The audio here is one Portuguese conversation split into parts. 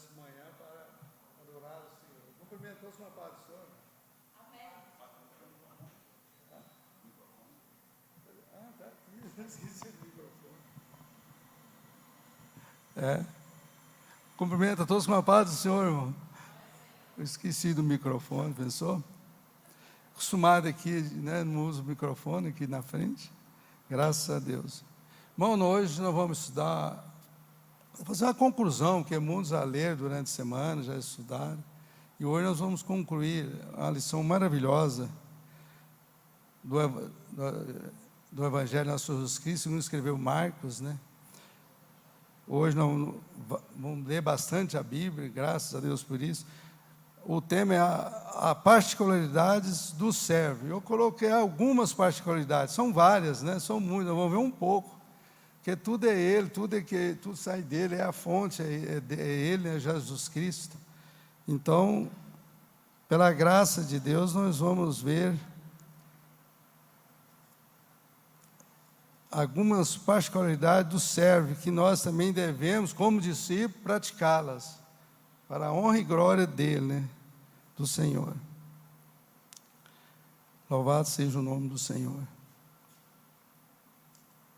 nessa manhã para adorar o Senhor. Cumprimentou-se com a paz do Senhor. Amém. Tá aqui, esqueci o microfone. Cumprimenta todos com a paz do Senhor, irmão. Eu esqueci do microfone, pensou? Acostumado aqui, né, não uso o microfone aqui na frente. Graças a Deus. Irmão, hoje nós vamos estudar, fazer uma conclusão, que muitos a ler durante a semana, já estudaram. E hoje nós vamos concluir uma lição maravilhosa do Evangelho de Nosso Jesus Cristo, segundo escreveu Marcos, né? Hoje nós vamos ler bastante a Bíblia, graças a Deus por isso. O tema é a particularidades do servo. Eu coloquei algumas particularidades, são várias, né? São muitas, vamos ver um pouco. Porque tudo é Ele, tudo sai dele, é a fonte, é Ele, é Jesus Cristo. Então, pela graça de Deus, nós vamos ver algumas particularidades do servo, que nós também devemos, como discípulos, praticá-las, para a honra e glória dele, né? Do Senhor. Louvado seja o nome do Senhor.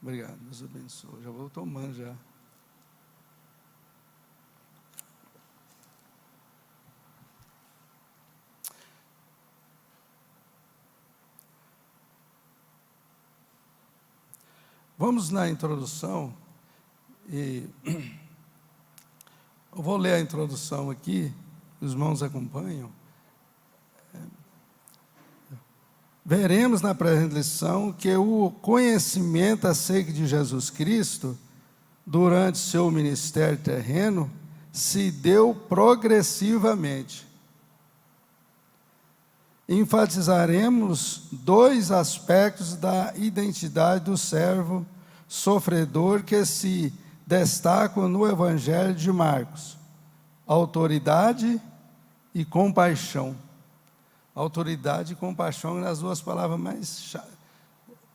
Obrigado, Deus abençoe. Já vou tomando já. Vamos na introdução, e eu vou ler a introdução aqui, os irmãos acompanham. Veremos na presente lição que o conhecimento acerca de Jesus Cristo, durante seu ministério terreno, se deu progressivamente. Enfatizaremos dois aspectos da identidade do servo sofredor que se destacam no Evangelho de Marcos: autoridade e compaixão. Autoridade e compaixão são as duas palavras mais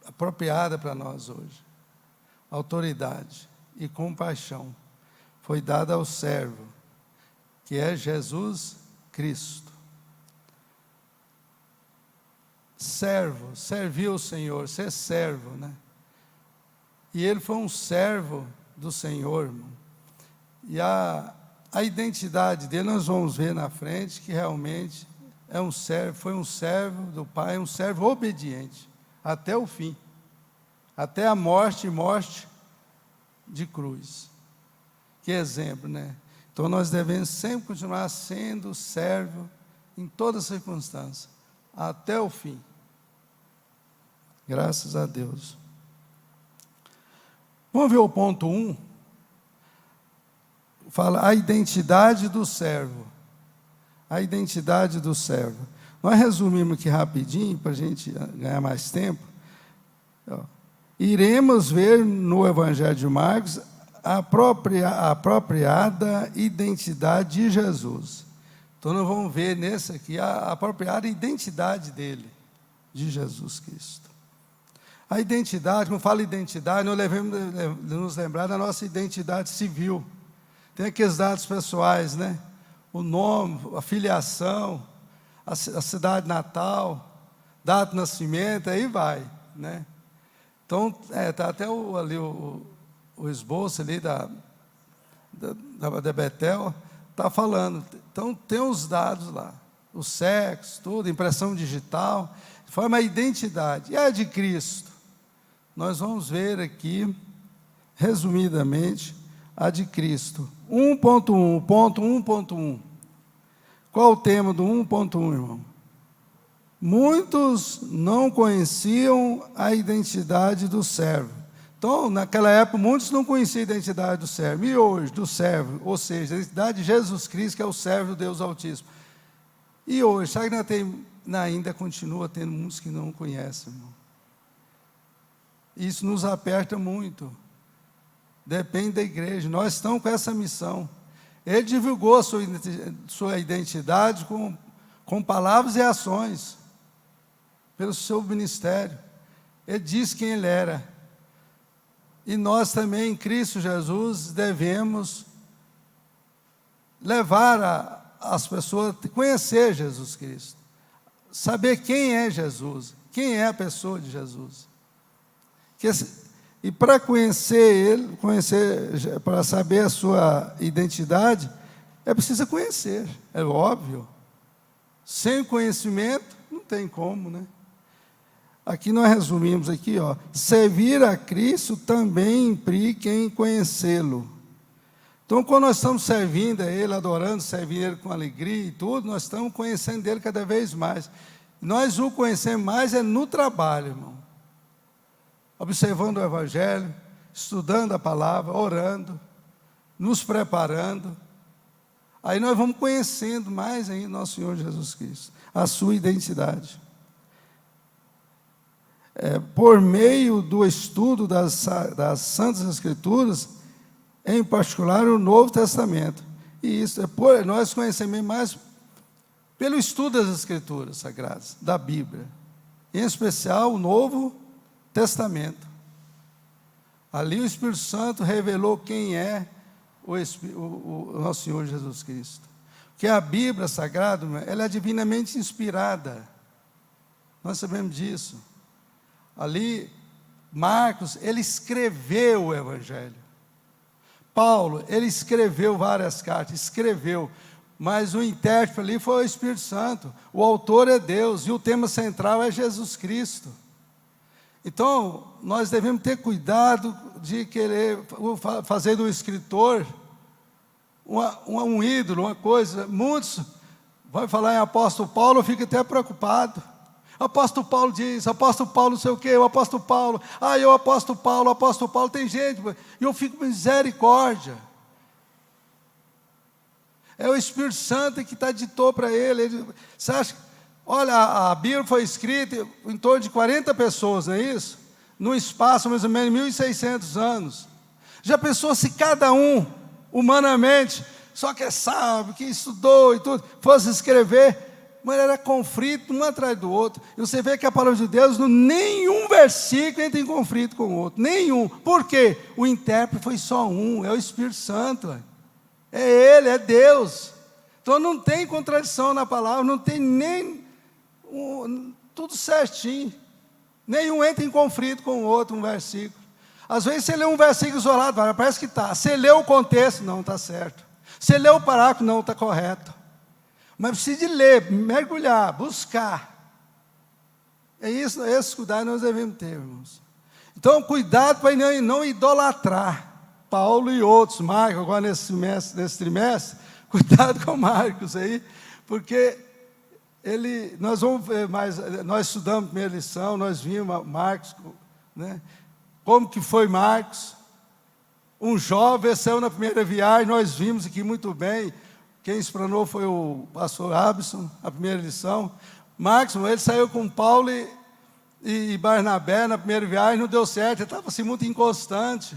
apropriadas para nós hoje. Autoridade e compaixão foi dada ao servo, que é Jesus Cristo. Servo, serviu o Senhor, ser servo, né? E ele foi um servo do Senhor, irmão. E a identidade dele nós vamos ver na frente, que realmente é um servo, foi um servo do Pai, um servo obediente, até o fim, até a morte de cruz. Que exemplo, né? Então nós devemos sempre continuar sendo servo em todas as circunstâncias, até o fim. Graças a Deus. Vamos ver o ponto 1. Fala a identidade do servo. A identidade do servo. Nós resumimos aqui rapidinho, para a gente ganhar mais tempo. Iremos ver no Evangelho de Marcos a apropriada identidade de Jesus. Então nós vamos ver nesse aqui a apropriada identidade dele, de Jesus Cristo. A identidade, quando fala identidade, nós devemos nos lembrar da nossa identidade civil. Tem aqueles dados pessoais, né? O nome, a filiação, a cidade natal, data de nascimento, aí vai, né? Então, está até ali o esboço ali da Betel, está falando. Então, tem os dados lá, o sexo, tudo, impressão digital, forma a identidade. E a de Cristo? Nós vamos ver aqui, resumidamente, a de Cristo. 1.1, ponto 1.1. Qual o tema do 1.1, irmão? Muitos não conheciam a identidade do servo. Então, naquela época, muitos não conheciam a identidade do servo. E hoje, do servo, ou seja, a identidade de Jesus Cristo, que é o servo do Deus Altíssimo. E hoje, sabe que ainda continua tendo muitos que não conhecem, irmão? Isso nos aperta muito. Depende da igreja. Nós estamos com essa missão. Ele divulgou a sua identidade com palavras e ações, pelo seu ministério. Ele disse quem ele era. E nós também, em Cristo Jesus, devemos levar as pessoas a conhecer Jesus Cristo, saber quem é Jesus, quem é a pessoa de Jesus. E para conhecer Ele, para saber a sua identidade, é preciso conhecer, é óbvio. Sem conhecimento, não tem como, né? Aqui nós resumimos aqui, ó, servir a Cristo também implica em conhecê-lo. Então, quando nós estamos servindo a Ele, adorando, servindo Ele com alegria e tudo, nós estamos conhecendo Ele cada vez mais. Nós o conhecemos mais no trabalho, irmão. Observando o Evangelho, estudando a palavra, orando, nos preparando. Aí nós vamos conhecendo mais ainda nosso Senhor Jesus Cristo, a sua identidade. Por meio do estudo das Santas Escrituras, em particular o Novo Testamento. E isso nós conhecemos mais pelo estudo das Escrituras Sagradas, da Bíblia. Em especial o Novo Testamento. Ali o Espírito Santo revelou quem é o nosso Senhor Jesus Cristo. Porque a Bíblia Sagrada, ela é divinamente inspirada. Nós sabemos disso. Ali, Marcos, ele escreveu o Evangelho. Paulo, ele escreveu várias cartas, mas o intérprete ali foi o Espírito Santo. O autor é Deus, e o tema central é Jesus Cristo. Então, nós devemos ter cuidado de querer fazer do escritor um ídolo, uma coisa. Muitos vão falar em apóstolo Paulo, eu fico até preocupado. Apóstolo Paulo diz, apóstolo Paulo não sei o quê, o apóstolo Paulo, o apóstolo Paulo, tem gente, e eu fico misericórdia. É o Espírito Santo que ditou para ele. Você acha, olha, a Bíblia foi escrita em torno de 40 pessoas, não é isso? Num espaço mais ou menos 1.600 anos. Já pensou se cada um, humanamente, só que sabe, que estudou e tudo, fosse escrever? Mas era conflito um atrás do outro. E você vê que a palavra de Deus, nenhum versículo entra em conflito com o outro. Nenhum. Por quê? O intérprete foi só um, é o Espírito Santo. É Ele, é Deus. Então não tem contradição na palavra, não tem nem tudo certinho. Nenhum entra em conflito com o outro, um versículo. Às vezes você lê um versículo isolado, parece que está. Você lê o contexto, não está certo. Você lê o parágrafo, não está correto. Mas precisa de ler, mergulhar, buscar. É isso, esse cuidado nós devemos ter, irmãos. Então, cuidado para não idolatrar. Paulo e outros, Marcos, agora nesse trimestre, cuidado com Marcos aí, porque nós vamos ver mais, nós estudamos a primeira lição, nós vimos Marcos, né? Como que foi Marcos? Um jovem saiu na primeira viagem, nós vimos aqui muito bem. Quem explanou foi o pastor Abson, a primeira lição. Marcos, ele saiu com Paulo e Barnabé na primeira viagem, não deu certo, ele estava assim muito inconstante.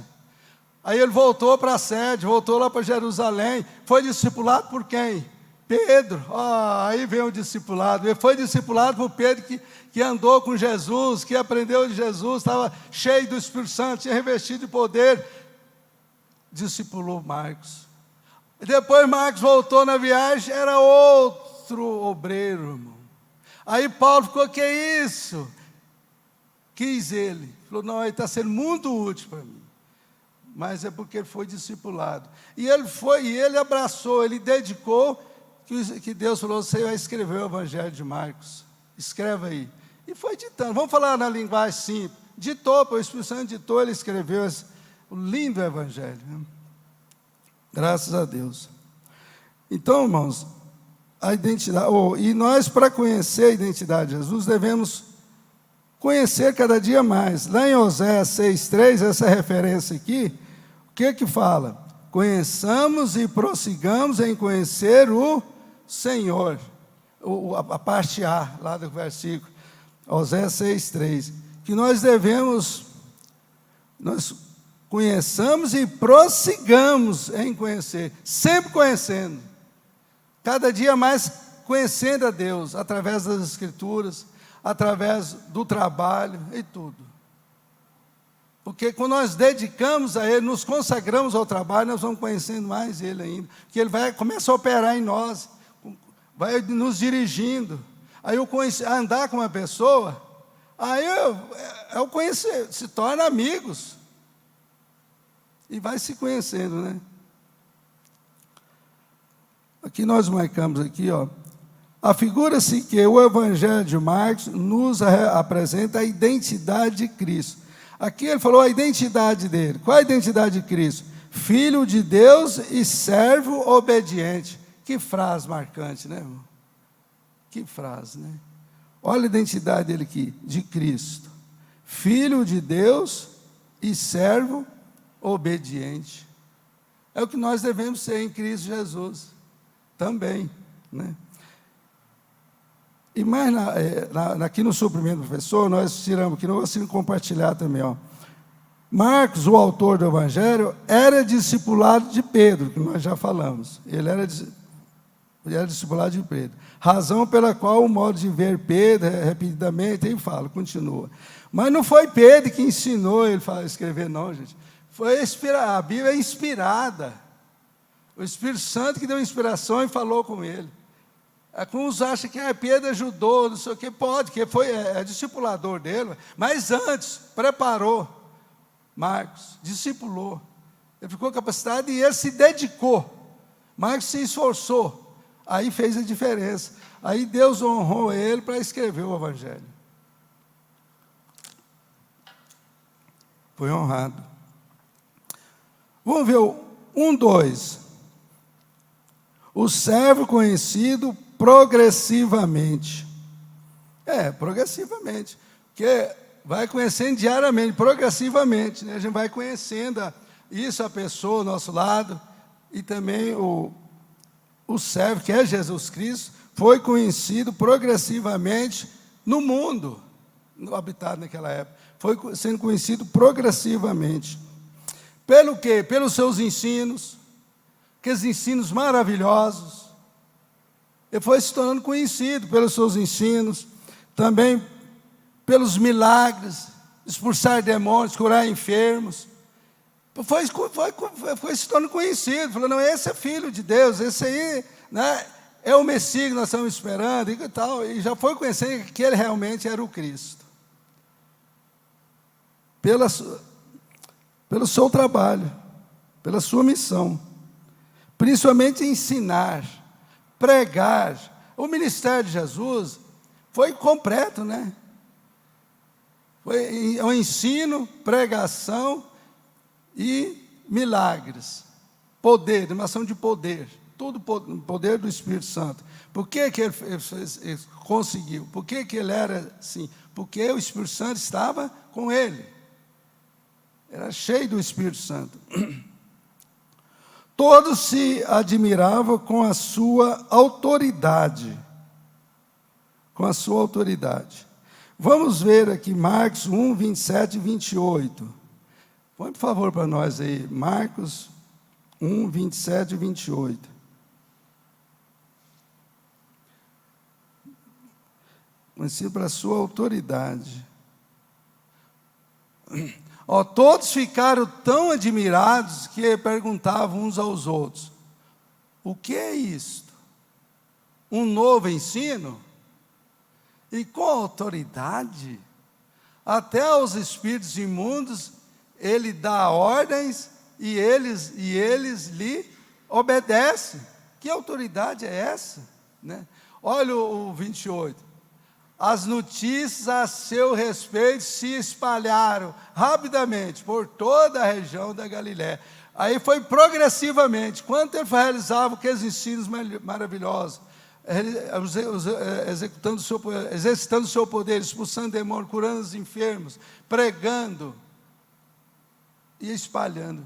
Aí ele voltou para a sede, voltou lá para Jerusalém, foi discipulado por quem? Pedro. Aí vem o discipulado. Ele foi discipulado por Pedro, que andou com Jesus, que aprendeu de Jesus, estava cheio do Espírito Santo, tinha revestido de poder. Discipulou Marcos. Depois Marcos voltou na viagem, era outro obreiro, irmão. Aí Paulo ficou, que é isso? Quis ele. Falou, não, ele está sendo muito útil para mim. Mas é porque ele foi discipulado. E ele abraçou, ele dedicou, que Deus falou, você vai escrever o Evangelho de Marcos. Escreve aí. E foi ditando, vamos falar na linguagem simples. Ditou, o Espírito Santo ditou, ele escreveu o lindo Evangelho, né? Graças a Deus. Então, irmãos, a identidade, e nós, para conhecer a identidade de Jesus, devemos conhecer cada dia mais. Lá em Oséias 6,3, essa referência aqui, o que fala? Conheçamos e prossigamos em conhecer o Senhor. A parte A, lá do versículo, Oséias 6,3. Que nós devemos, conheçamos e prossigamos em conhecer, sempre conhecendo, cada dia mais conhecendo a Deus, através das Escrituras, através do trabalho e tudo. Porque quando nós dedicamos a Ele, nos consagramos ao trabalho, nós vamos conhecendo mais Ele ainda. Porque Ele começa a operar em nós, vai nos dirigindo. Aí eu andar com uma pessoa, aí eu conhecer, se torna amigos. E vai se conhecendo, né? Aqui nós marcamos aqui, ó. Afigura-se que o Evangelho de Marcos nos apresenta a identidade de Cristo. Aqui ele falou a identidade dele. Qual a identidade de Cristo? Filho de Deus e servo obediente. Que frase marcante, né, irmão? Que frase, né? Olha a identidade dele aqui, de Cristo. Filho de Deus e servo obediente. É o que nós devemos ser em Cristo Jesus. Também, né? E mais aqui no suplemento do professor, nós tiramos aqui, não vou assim compartilhar também, ó. Marcos, o autor do Evangelho, era discipulado de Pedro, que nós já falamos. Ele era discipulado de Pedro. Razão pela qual o modo de ver Pedro, repetidamente, ele fala, continua. Mas não foi Pedro que ensinou ele a escrever, não, gente. A Bíblia é inspirada. O Espírito Santo que deu inspiração e falou com ele. Alguns acham que Pedro ajudou, não sei o que, pode, que foi discipulador dele, mas antes, preparou Marcos, discipulou. Ele ficou capacitado e ele se dedicou. Marcos se esforçou, aí fez a diferença. Aí Deus honrou ele para escrever o Evangelho. Foi honrado. Vamos ver o 1:2. O servo conhecido progressivamente. Progressivamente. Porque vai conhecendo diariamente, progressivamente, né? A gente vai conhecendo a pessoa ao nosso lado, e também o servo, que é Jesus Cristo, foi conhecido progressivamente no mundo, no habitado naquela época. Foi sendo conhecido progressivamente. Pelo quê? Pelos seus ensinos, aqueles ensinos maravilhosos. Ele foi se tornando conhecido pelos seus ensinos, também pelos milagres, expulsar demônios, curar enfermos. Foi se tornando conhecido, falou, não, esse é filho de Deus, esse aí, né, é o Messias que nós estamos esperando, e tal, e já foi conhecendo que ele realmente era o Cristo. Pelo seu trabalho, pela sua missão, principalmente ensinar, pregar. O ministério de Jesus foi completo, né? Foi o ensino, pregação e milagres, poder, demonstração de poder, tudo poder do Espírito Santo. Por que ele conseguiu? Por que ele era assim? Porque o Espírito Santo estava com ele, era cheio do Espírito Santo. Todos se admiravam com a sua autoridade, com a sua autoridade. Vamos ver aqui Marcos 1, 27 e 28. Põe, por favor, para nós aí, Marcos 1, 27 e 28. Conhecido para a sua autoridade. Todos ficaram tão admirados que perguntavam uns aos outros, o que é isto? Um novo ensino? E com autoridade? Até aos espíritos imundos ele dá ordens e eles lhe obedecem. Que autoridade é essa? Né? Olha o 28. As notícias a seu respeito se espalharam rapidamente por toda a região da Galiléia. Aí foi progressivamente, quando ele realizava aqueles ensinos maravilhosos, exercitando o seu poder, expulsando demônios, curando os enfermos, pregando e espalhando.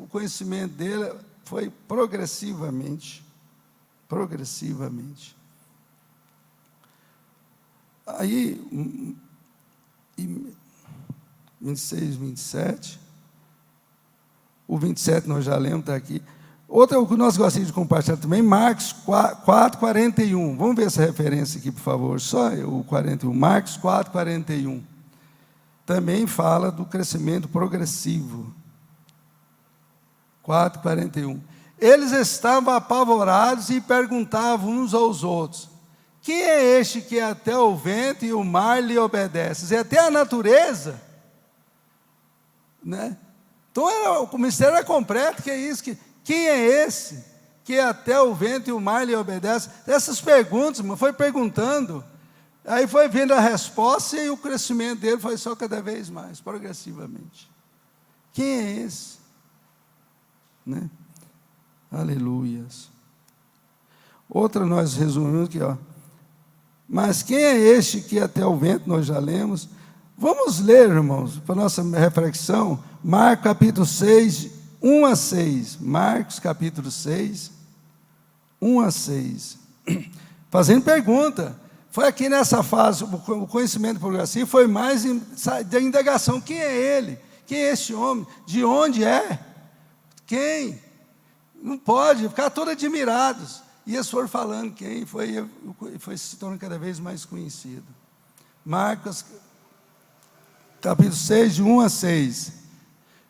O conhecimento dele foi progressivamente. Aí, 26, 27, o 27 nós já lemos, está aqui. Outra que nós gostaríamos de compartilhar também, Marcos 4, 41. Vamos ver essa referência aqui, por favor, só o 41. Marcos 4, 41. também fala do crescimento progressivo. 4:41. Eles estavam apavorados e perguntavam uns aos outros: quem é este que até o vento e o mar lhe obedecem? E até a natureza, né? Então o mistério era completo, que é isso, quem é esse que até o vento e o mar lhe obedecem? Essas perguntas, irmão, foi perguntando, aí foi vendo a resposta e o crescimento dele foi só cada vez mais, progressivamente. Quem é esse? Né? Aleluias. Outra nós resumimos aqui, ó. Mas quem é este que até o vento, nós já lemos. Vamos ler, irmãos, para a nossa reflexão, Marcos capítulo 6, 1-6. Marcos capítulo 6, 1-6. Fazendo pergunta. Foi aqui nessa fase, o conhecimento progressivo foi mais da indagação. Quem é ele? Quem é esse homem? De onde é? Quem? Não pode, ficar todos admirados. E eles foram falando quem foi se tornando cada vez mais conhecido. Marcos, capítulo 6, de 1-6.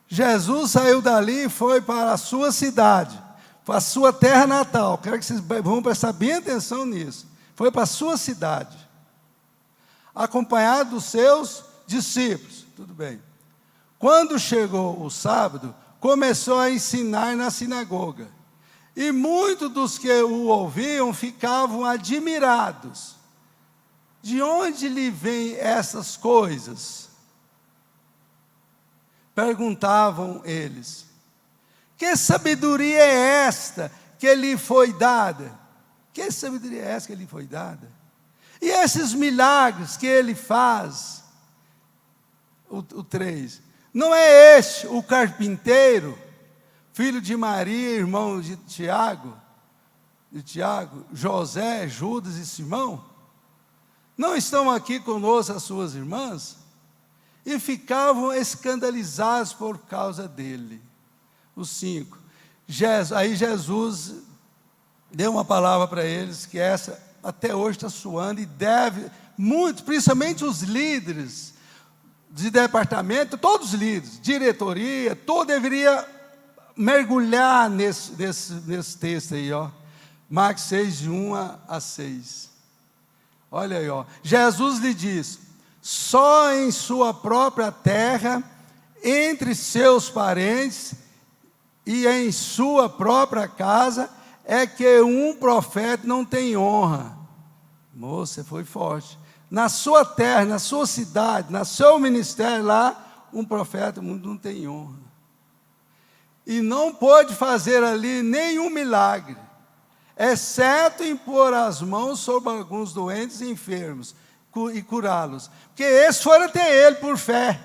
Jesus saiu dali e foi para a sua cidade, para a sua terra natal. Quero que vocês vão prestar bem atenção nisso. Foi para a sua cidade, acompanhado dos seus discípulos. Tudo bem. Quando chegou o sábado, começou a ensinar na sinagoga. E muitos dos que o ouviam ficavam admirados. De onde lhe vêm essas coisas? Perguntavam eles. Que sabedoria é esta que lhe foi dada? Que sabedoria é essa que lhe foi dada? E esses milagres que ele faz? O 3. Não é este o carpinteiro, filho de Maria, irmão de Tiago, José, Judas e Simão? Não estão aqui conosco as suas irmãs? E ficavam escandalizados por causa dele. O 5. Aí Jesus deu uma palavra para eles, que essa até hoje está soando, e deve, muito, principalmente os líderes de departamento, todos os líderes, diretoria, todo deveria mergulhar nesse texto aí, ó. Marcos 6, de 1-6. Olha aí, ó. Jesus lhe diz: só em sua própria terra, entre seus parentes e em sua própria casa, é que um profeta não tem honra. Moça, foi forte. Na sua terra, na sua cidade, no seu ministério lá, um profeta não tem honra. E não pôde fazer ali nenhum milagre, exceto impor as mãos sobre alguns doentes e enfermos e curá-los. Porque esses foram até ele por fé.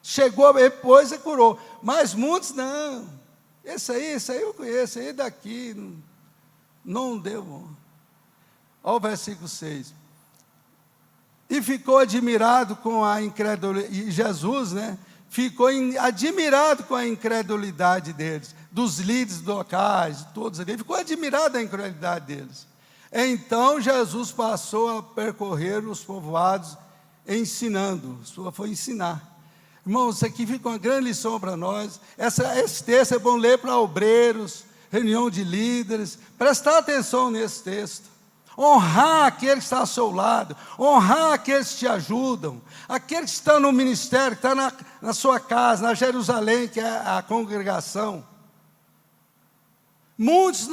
Chegou depois e curou. Mas muitos não. Esse aí eu conheço, esse aí daqui não deu. Olha o versículo 6. E ficou admirado com a incredulidade, e Jesus, né, ficou admirado com a incredulidade deles, dos líderes locais, todos ali, ficou admirado da incredulidade deles. Então Jesus passou a percorrer os povoados, ensinando, foi ensinar. Irmãos, isso aqui fica uma grande lição para nós. Esse texto é bom ler para obreiros, reunião de líderes, prestar atenção nesse texto. Honrar aquele que está ao seu lado, honrar aqueles que te ajudam, aquele que está no ministério, que está na sua casa, na Jerusalém, que é a congregação. Muitos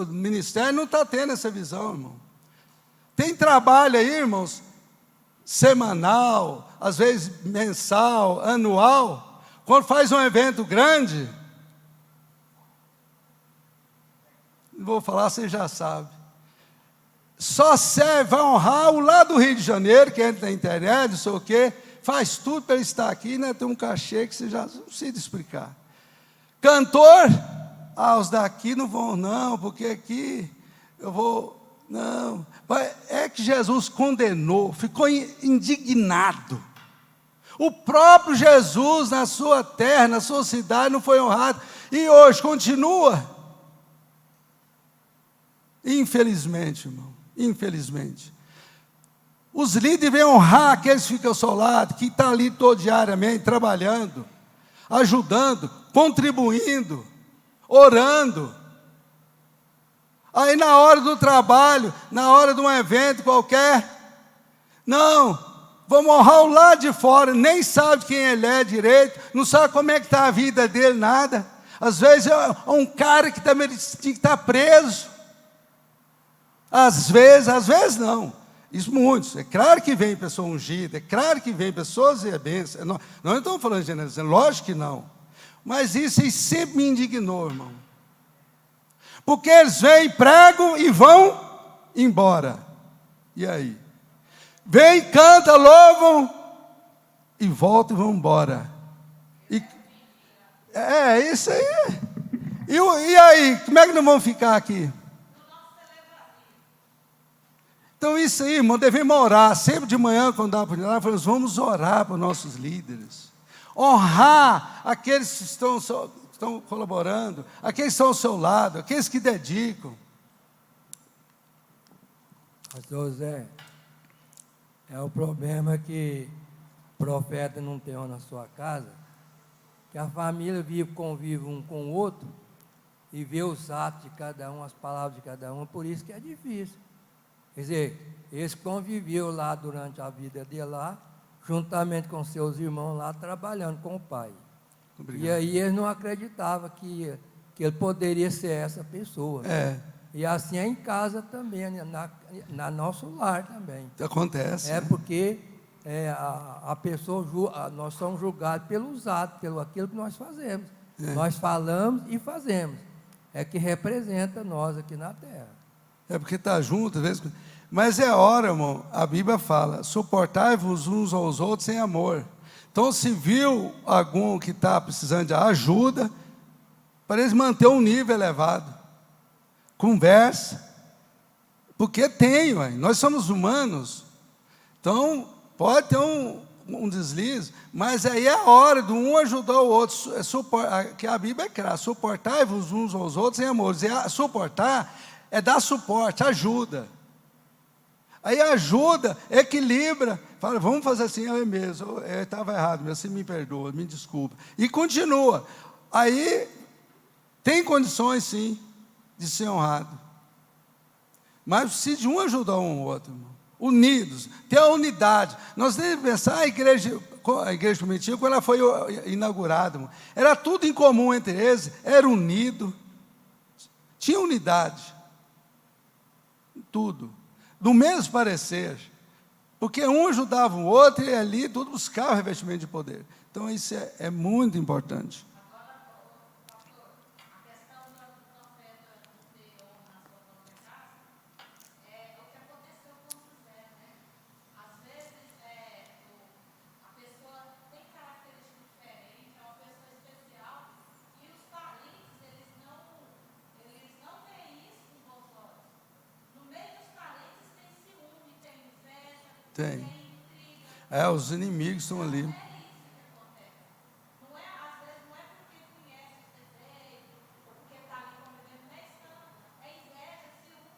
ministérios não estão tendo essa visão, irmão. Tem trabalho aí, irmãos, semanal, às vezes mensal, anual, quando faz um evento grande, não vou falar, você já sabe, só serve a honrar o lá do Rio de Janeiro, que entra na internet, não sei o quê, faz tudo para ele estar aqui, né? Tem um cachê que você já não precisa explicar. Cantor, os daqui não vão não, porque aqui eu vou, não. É que Jesus condenou, ficou indignado. O próprio Jesus, na sua terra, na sua cidade, não foi honrado, e hoje continua. Infelizmente, irmão, infelizmente. Os líderes vêm honrar aqueles que ficam ao seu lado, que estão ali todo diariamente, trabalhando, ajudando, contribuindo, orando. Aí na hora do trabalho, na hora de um evento qualquer, não, vamos honrar o lado de fora, nem sabe quem ele é direito, não sabe como é que está a vida dele, nada. Às vezes é um cara que também tinha que estar preso. Às vezes não. Isso muitos. É claro que vem pessoa ungida, é claro que vem pessoas e é bênção. Não estamos falando de generalização, lógico que não. Mas isso aí sempre me indignou, irmão. Porque eles vêm, pregam e vão embora. E aí? Vem, canta, louvam e voltam e vão embora. Isso aí. E aí, como é que nós vamos ficar aqui? Então isso aí, irmão, devemos orar. Sempre de manhã, quando dá para orar, falamos, vamos orar para os nossos líderes. Honrar aqueles que estão colaborando, aqueles que estão ao seu lado, aqueles que dedicam. Pastor Zé, o problema que o profeta não tem na sua casa, que a família convive um com o outro e vê os atos de cada um, as palavras de cada um, por isso que é difícil. Quer dizer, eles conviviam lá durante a vida dele lá, juntamente com seus irmãos lá, trabalhando com o pai. Obrigado. E aí eles não acreditavam que ele poderia ser essa pessoa. E assim é em casa também, na nosso lar também. Acontece. Porque a pessoa, nós somos julgados pelos atos, pelo aquilo que nós fazemos. Nós falamos e fazemos. É que representa nós aqui na terra. É porque está junto, às vezes. Mas é hora, irmão, a Bíblia fala, suportai-vos uns aos outros sem amor. Então, se viu algum que está precisando de ajuda, para eles manter um nível elevado, conversa, porque nós somos humanos, então pode ter um deslize, mas aí é a hora de um ajudar o outro, que a Bíblia é clara, suportai-vos uns aos outros sem amor. Suportar é dar suporte, ajuda. Aí ajuda, equilibra, fala, vamos fazer assim, eu mesmo, eu estava errado, mas você me perdoa, me desculpa. E continua. Aí tem condições, sim, de ser honrado. Mas precisa de um ajudar um ao outro, irmão. Unidos, ter a unidade. Nós devemos pensar a igreja primitiva, quando ela foi inaugurada, irmão, era tudo em comum entre eles, era unido, tinha unidade, tudo. Do mesmo parecer, porque um ajudava o outro e ali tudo buscava revestimento de poder. Então isso é muito importante. Agora, pastor, a questão do profeta ter honra na sua própria casa é o que aconteceu com José, né? Às vezes a pessoa tem características diferentes, é uma pessoa especial, e os parentes, eles não veem isso com bons olhos. No meio dos parentes tem ciúme, tem inveja, tem intriga. Os inimigos estão ali. Às vezes não é porque conhece os defeitos, ou porque está ali convivendo, nem tanto. É inveja, ciúme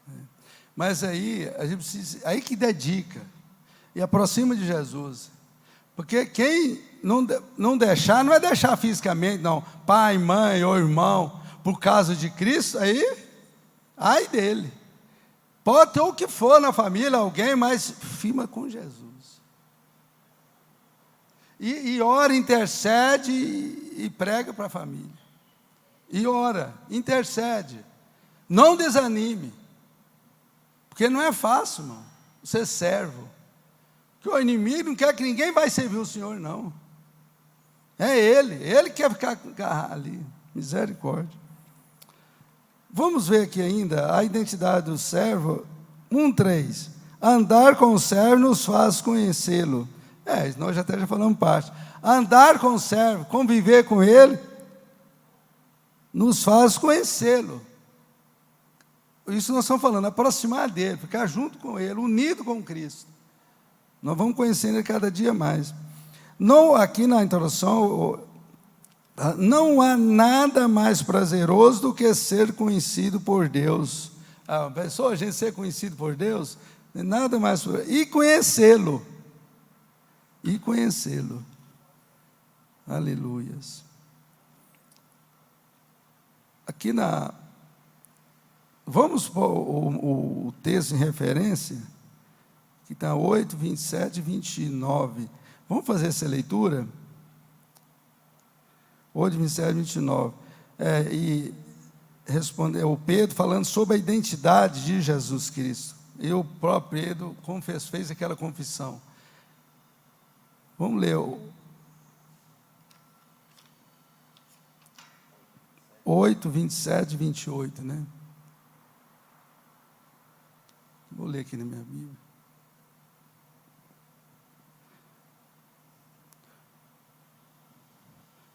mesmo. Mas aí, a gente precisa, aí que dedica, e aproxima de Jesus. Porque quem não deixar, não é deixar fisicamente, não. Pai, mãe ou irmão, por causa de Cristo, aí, ai dele. Pode ter o que for na família, alguém, mas firma com Jesus. E ora, intercede e prega para a família. E ora, intercede. Não desanime. Porque não é fácil, irmão, ser servo. Porque o inimigo não quer que ninguém vai servir o Senhor, não. É ele quer ficar ali. Misericórdia. Vamos ver aqui ainda a identidade do servo. 1:3. Andar com o servo nos faz conhecê-lo. Nós já falamos parte. Andar com o servo, conviver com ele, nos faz conhecê-lo. Isso nós estamos falando, aproximar dele, ficar junto com ele, unido com Cristo. Nós vamos conhecendo ele cada dia mais. Aqui na introdução, não há nada mais prazeroso do que ser conhecido por Deus. A gente ser conhecido por Deus, Nada mais. E conhecê-lo. E conhecê-lo. Aleluias. Aqui vamos pôr o texto em referência, que está 8, 27 e 29. Vamos fazer essa leitura? 8, 27 e 29. E respondeu o Pedro falando sobre a identidade de Jesus Cristo. E o próprio Pedro fez aquela confissão. Vamos ler 8, 27 e 28, né? Vou ler aqui na minha Bíblia.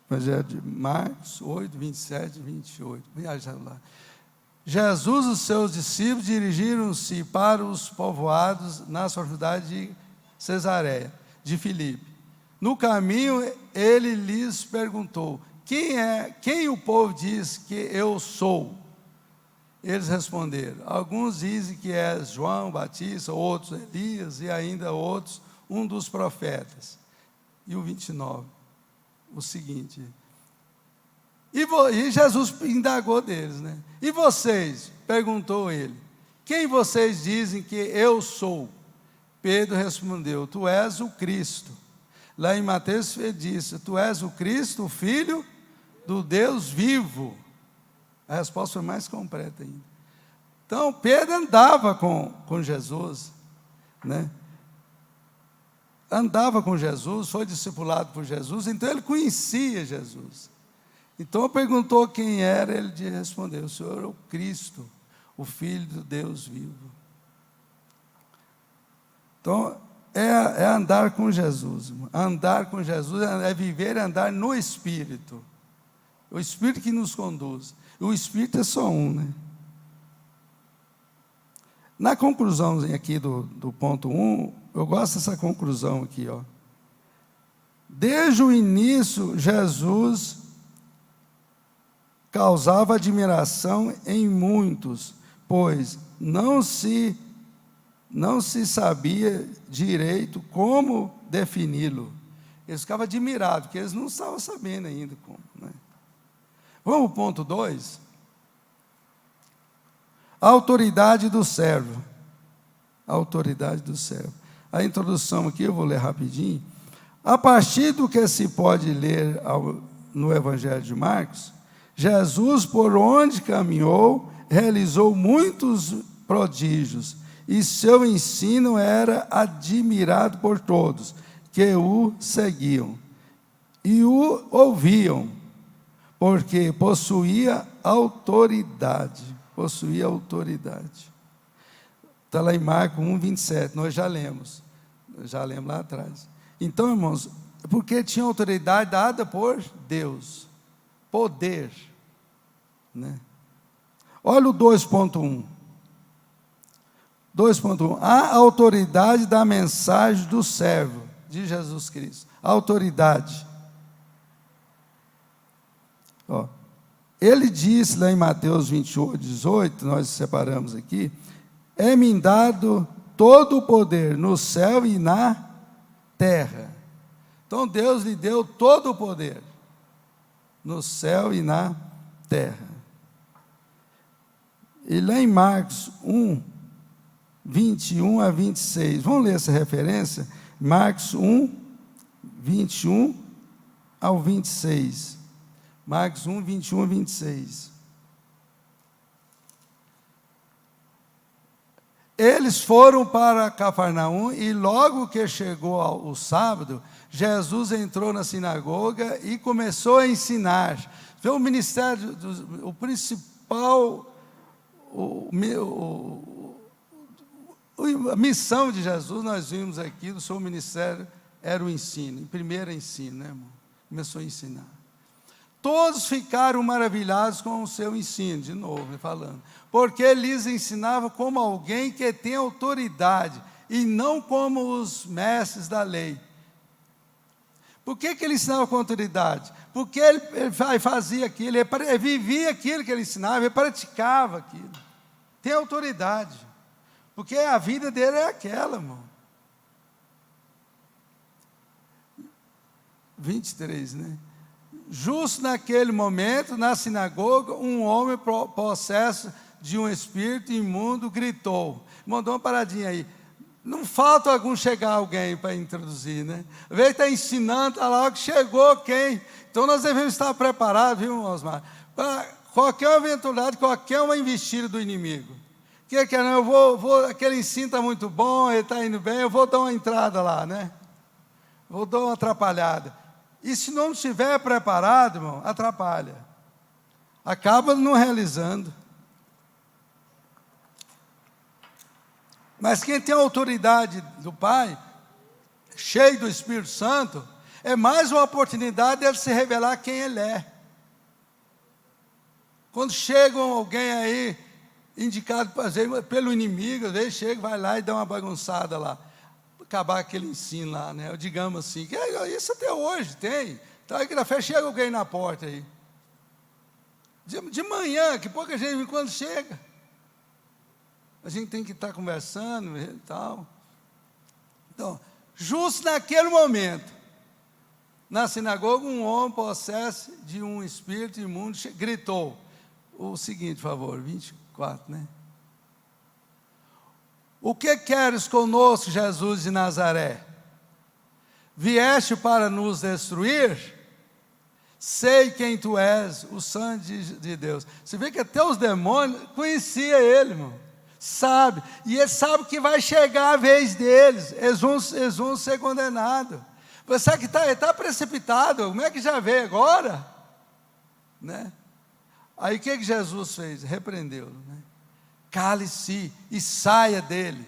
Evangelho de Marcos 8, 27 e 28. Lá. Jesus e os seus discípulos dirigiram-se para os povoados na proximidade de Cesareia, de Filipe. No caminho, ele lhes perguntou: quem o povo diz que eu sou? Eles responderam: alguns dizem que é João Batista, outros Elias, e ainda outros, um dos profetas. E o 29, o seguinte. E Jesus indagou deles, né? E vocês? Perguntou ele: quem vocês dizem que eu sou? Pedro respondeu: tu és o Cristo. Lá em Mateus ele disse: tu és o Cristo, o Filho do Deus vivo. A resposta foi mais completa ainda. Então, Pedro andava com Jesus, né? Andava com Jesus, foi discipulado por Jesus, então ele conhecia Jesus. Então perguntou quem era, ele respondeu: o Senhor é o Cristo, o Filho do Deus vivo. Então, é andar com Jesus. Andar com Jesus é viver e andar no Espírito. O Espírito que nos conduz. O Espírito é só um, né? Na conclusão aqui do ponto 1, eu gosto dessa conclusão aqui, ó. Desde o início, Jesus causava admiração em muitos, pois não se sabia direito como defini-lo. Eles ficavam admirados, porque eles não estavam sabendo ainda como, né? Vamos ao ponto 2. A autoridade do servo. A autoridade do servo. A introdução aqui, eu vou ler rapidinho. A partir do que se pode ler no Evangelho de Marcos, Jesus, por onde caminhou, realizou muitos prodígios, e seu ensino era admirado por todos que o seguiam e o ouviam, porque possuía autoridade. Possuía autoridade. Está lá em Marcos 1, 27, nós já lemos lá atrás. Então, irmãos, porque tinha autoridade dada por Deus, poder, né? Olha o 2.1. 2.1. A autoridade da mensagem do servo de Jesus Cristo. Autoridade. Ó, ele disse lá em Mateus 28, 18, nós separamos aqui: é-me dado todo o poder no céu e na terra. Então Deus lhe deu todo o poder no céu e na terra. E lá em Marcos 1, 21 a 26, vamos ler essa referência? Marcos 1, 21 ao 26. Marcos 1, 21 a 26. Eles foram para Cafarnaum e logo que chegou o sábado, Jesus entrou na sinagoga e começou a ensinar. Então, o ministério, o principal, a missão de Jesus, nós vimos aqui, do seu ministério, era o ensino. Em primeiro ensino, né, irmão? Começou a ensinar. Todos ficaram maravilhados com o seu ensino, de novo, falando, porque ele lhes ensinava como alguém que tem autoridade, e não como os mestres da lei. Por que ele ensinava com autoridade? Porque ele fazia aquilo, ele vivia aquilo que ele ensinava, ele praticava aquilo. Tem autoridade. porque a vida dele é aquela, irmão. 23, né? Justo naquele momento, na sinagoga, um homem possesso de um espírito imundo gritou. Mandou uma paradinha aí. Não falta algum chegar alguém para introduzir, né? Às vezes está ensinando, está lá, que chegou quem? Então nós devemos estar preparados, viu, Osmar? Para qualquer eventualidade, qualquer uma investida do inimigo. Que não, aquele ensino está muito bom, ele está indo bem, eu vou dar uma entrada lá, né? Vou dar uma atrapalhada. E se não estiver preparado, irmão, atrapalha. Acaba não realizando. Mas quem tem a autoridade do Pai, cheio do Espírito Santo, é mais uma oportunidade de ele se revelar quem ele é. Quando chega alguém aí, indicado pelo inimigo, às vezes chega, vai lá e dá uma bagunçada lá, acabar aquele ensino lá, né? Digamos assim, que isso até hoje tem. Tá, aí que na fé chega alguém na porta aí. De manhã, que pouca gente quando chega. A gente tem que estar conversando e tal. Então, justo naquele momento, na sinagoga, um homem possesso de um espírito imundo gritou. O seguinte, por favor, 24, né? O que queres conosco, Jesus de Nazaré? Vieste para nos destruir? Sei quem tu és, o Santo de Deus. Você vê que até os demônios conheciam ele, irmão. Sabe, e ele sabe que vai chegar a vez deles, eles vão ser condenados. Você que está precipitado, como é que já veio agora? Né? Aí o que Jesus fez? Repreendeu-o, né? Cale-se e saia dele.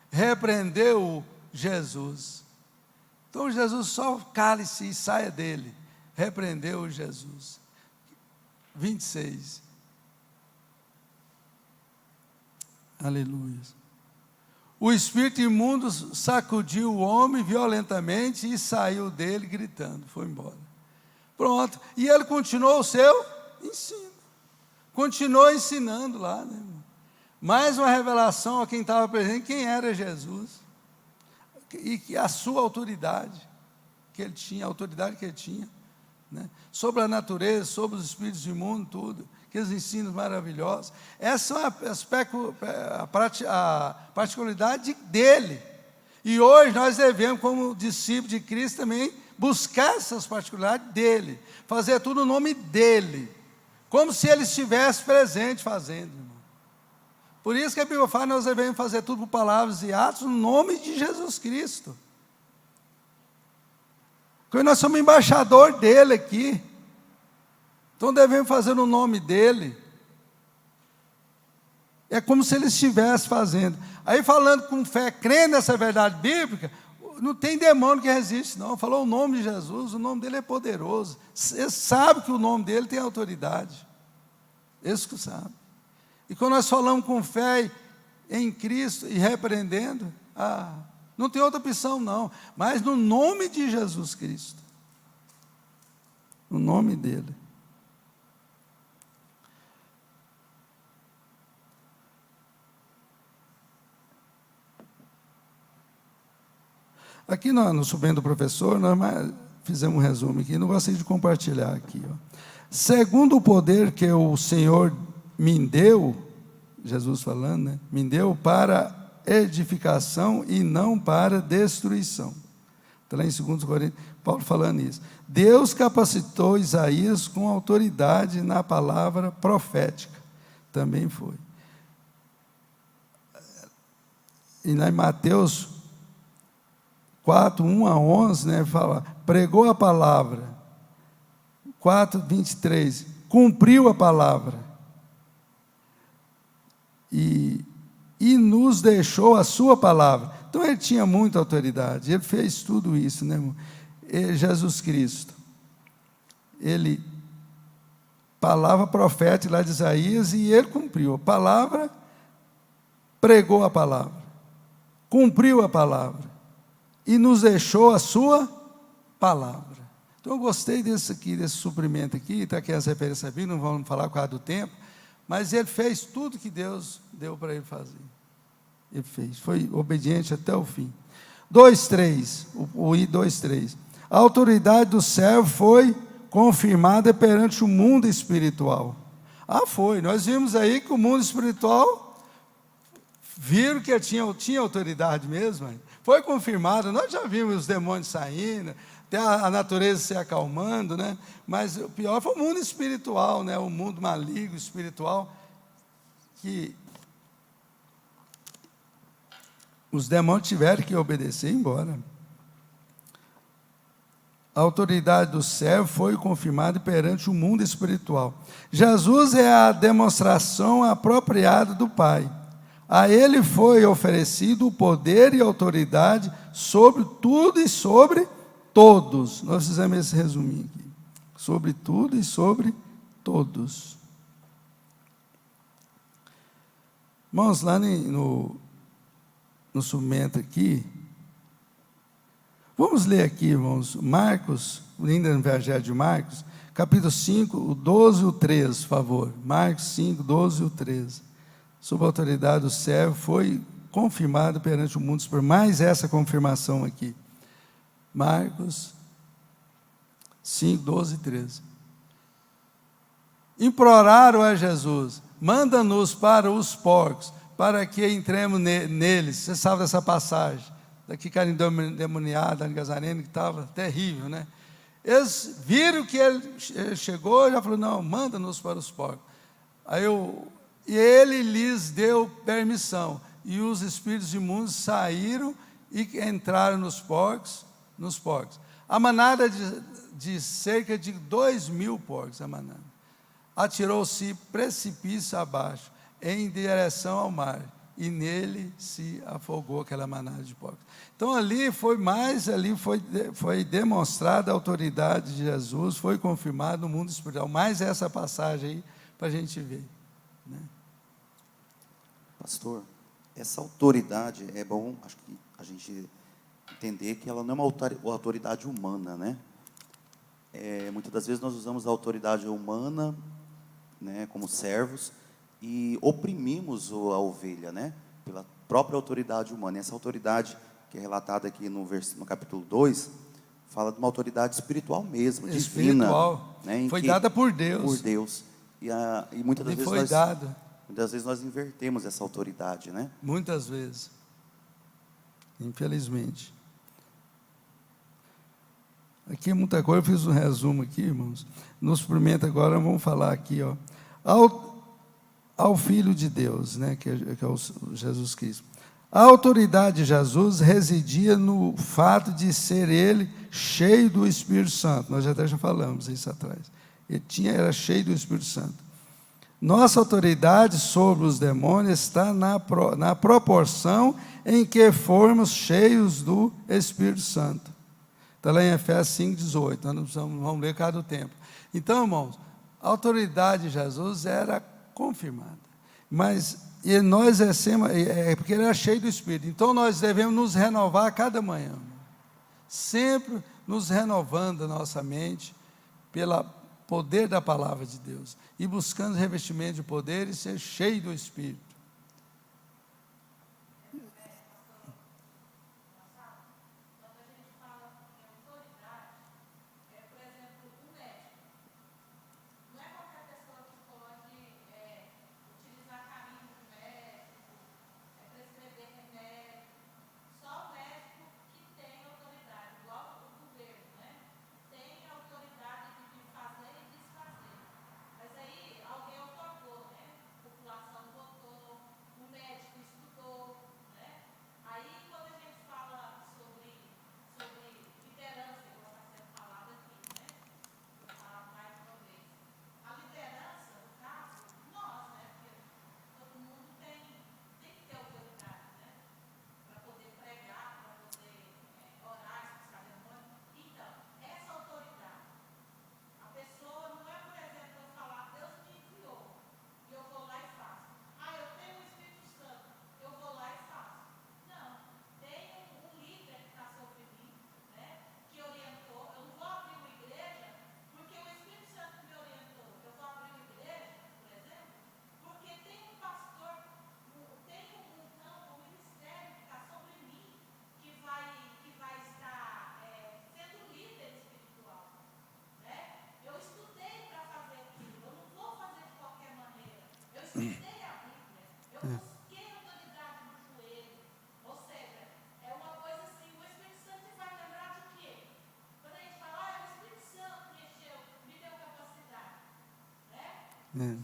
Repreendeu Jesus. Então Jesus só cale-se e saia dele. Repreendeu Jesus. 26. Aleluia. O espírito imundo sacudiu o homem violentamente e saiu dele gritando, foi embora. Pronto. E ele continuou o seu ensino. Continuou ensinando lá, né, irmão? Mais uma revelação a quem estava presente, quem era Jesus. E a sua autoridade que ele tinha, a autoridade que ele tinha, né? Sobre a natureza, sobre os espíritos imundos, tudo. Aqueles ensinos maravilhosos. Essa é a particularidade dele. E hoje nós devemos, como discípulos de Cristo, também buscar essas particularidades dele. Fazer tudo no nome dele. Como se ele estivesse presente fazendo, irmão. Por isso que a Bíblia fala que nós devemos fazer tudo por palavras e atos no nome de Jesus Cristo. Porque nós somos embaixador dele aqui. Então devemos fazer no nome dele. É como se ele estivesse fazendo. Aí falando com fé, crendo nessa verdade bíblica, não tem demônio que resiste, não. Falou o nome de Jesus, o nome dele é poderoso. Ele sabe que o nome dele tem autoridade. Esse que sabe. E quando nós falamos com fé em Cristo e repreendendo, não tem outra opção não, mas no nome de Jesus Cristo. No nome dele. Aqui no Supremo do Professor, nós fizemos um resumo aqui, não gostei de compartilhar aqui. Ó. Segundo o poder que o Senhor me deu, Jesus falando, né? Me deu para edificação e não para destruição. Está lá em 2 Coríntios, Paulo falando isso. Deus capacitou Isaías com autoridade na palavra profética. Também foi. E lá em Mateus 4, 1 a 11, né, fala, pregou a palavra. 4, 23, cumpriu a palavra. E nos deixou a sua palavra. Então ele tinha muita autoridade, ele fez tudo isso, né, irmão? Jesus Cristo, ele, palavra profética lá de Isaías, e ele cumpriu a palavra, pregou a palavra, cumpriu a palavra, e nos deixou a sua palavra. Então eu gostei desse suprimento aqui, está aqui as referências bíblicas, não vamos falar por causa do tempo, mas ele fez tudo que Deus deu para ele fazer. Ele fez, foi obediente até o fim. 2:3, o I 2:3. A autoridade do servo foi confirmada perante o mundo espiritual. Foi. Nós vimos aí que o mundo espiritual viram que tinha autoridade mesmo. Foi confirmado. Nós já vimos os demônios saindo, até a natureza se acalmando, né? Mas o pior foi o mundo espiritual, né? O mundo maligno espiritual, que os demônios tiveram que obedecer e ir embora. A autoridade do servo foi confirmada perante o mundo espiritual. Jesus é a demonstração apropriada do Pai. A ele foi oferecido o poder e autoridade sobre tudo e sobre todos. Nós fizemos esse resuminho aqui. Sobre tudo e sobre todos. Irmãos, lá no suplemento aqui, vamos ler aqui, irmãos, Marcos, ainda no Evangelho de Marcos, capítulo 5, o 12 e o 13, por favor. Marcos 5, 12 e o 13. Sob a autoridade do servo, foi confirmado perante o mundo, por mais essa confirmação aqui. Marcos 5, 12 e 13. Imploraram a Jesus: manda-nos para os porcos, para que entremos neles. Você sabe dessa passagem, daqui cara endemoniada, Gazareno, que estava terrível, né? Eles viram que ele chegou e já falou: não, manda-nos para os porcos. E ele lhes deu permissão, e os espíritos imundos saíram e entraram nos porcos. A manada de cerca de 2.000 porcos, a manada, atirou-se precipício abaixo, em direção ao mar, e nele se afogou aquela manada de porcos. Então foi demonstrada a autoridade de Jesus, foi confirmado no mundo espiritual. Mais essa passagem aí para a gente ver, né? Pastor, essa autoridade, é bom, acho que a gente entender que ela não é uma autoridade humana, né? Muitas das vezes nós usamos a autoridade humana, né, como servos, e oprimimos a ovelha, né, pela própria autoridade humana. E essa autoridade que é relatada aqui no capítulo 2, fala de uma autoridade espiritual mesmo, espiritual, divina, né, foi dada por Deus. Por Deus. E muitas das vezes muitas vezes nós invertemos essa autoridade, né? Muitas vezes, infelizmente. Aqui é muita coisa, eu fiz um resumo aqui, irmãos. No suplemento agora vamos falar aqui, ó, ao Filho de Deus, né, que é o Jesus Cristo. A autoridade de Jesus residia no fato de ser ele cheio do Espírito Santo. Nós até já falamos isso atrás. Era cheio do Espírito Santo. Nossa autoridade sobre os demônios está na proporção em que formos cheios do Espírito Santo. Está lá em Efésios 5,18. Nós vamos ler cada tempo. Então, irmãos, a autoridade de Jesus era confirmada. Mas nós porque ele era cheio do Espírito. Então, nós devemos nos renovar a cada manhã. Sempre nos renovando a nossa mente pelo poder da palavra de Deus. E buscando revestimento de poder e ser cheio do Espírito. Mas aí alguém otorgou, né? A população votou É.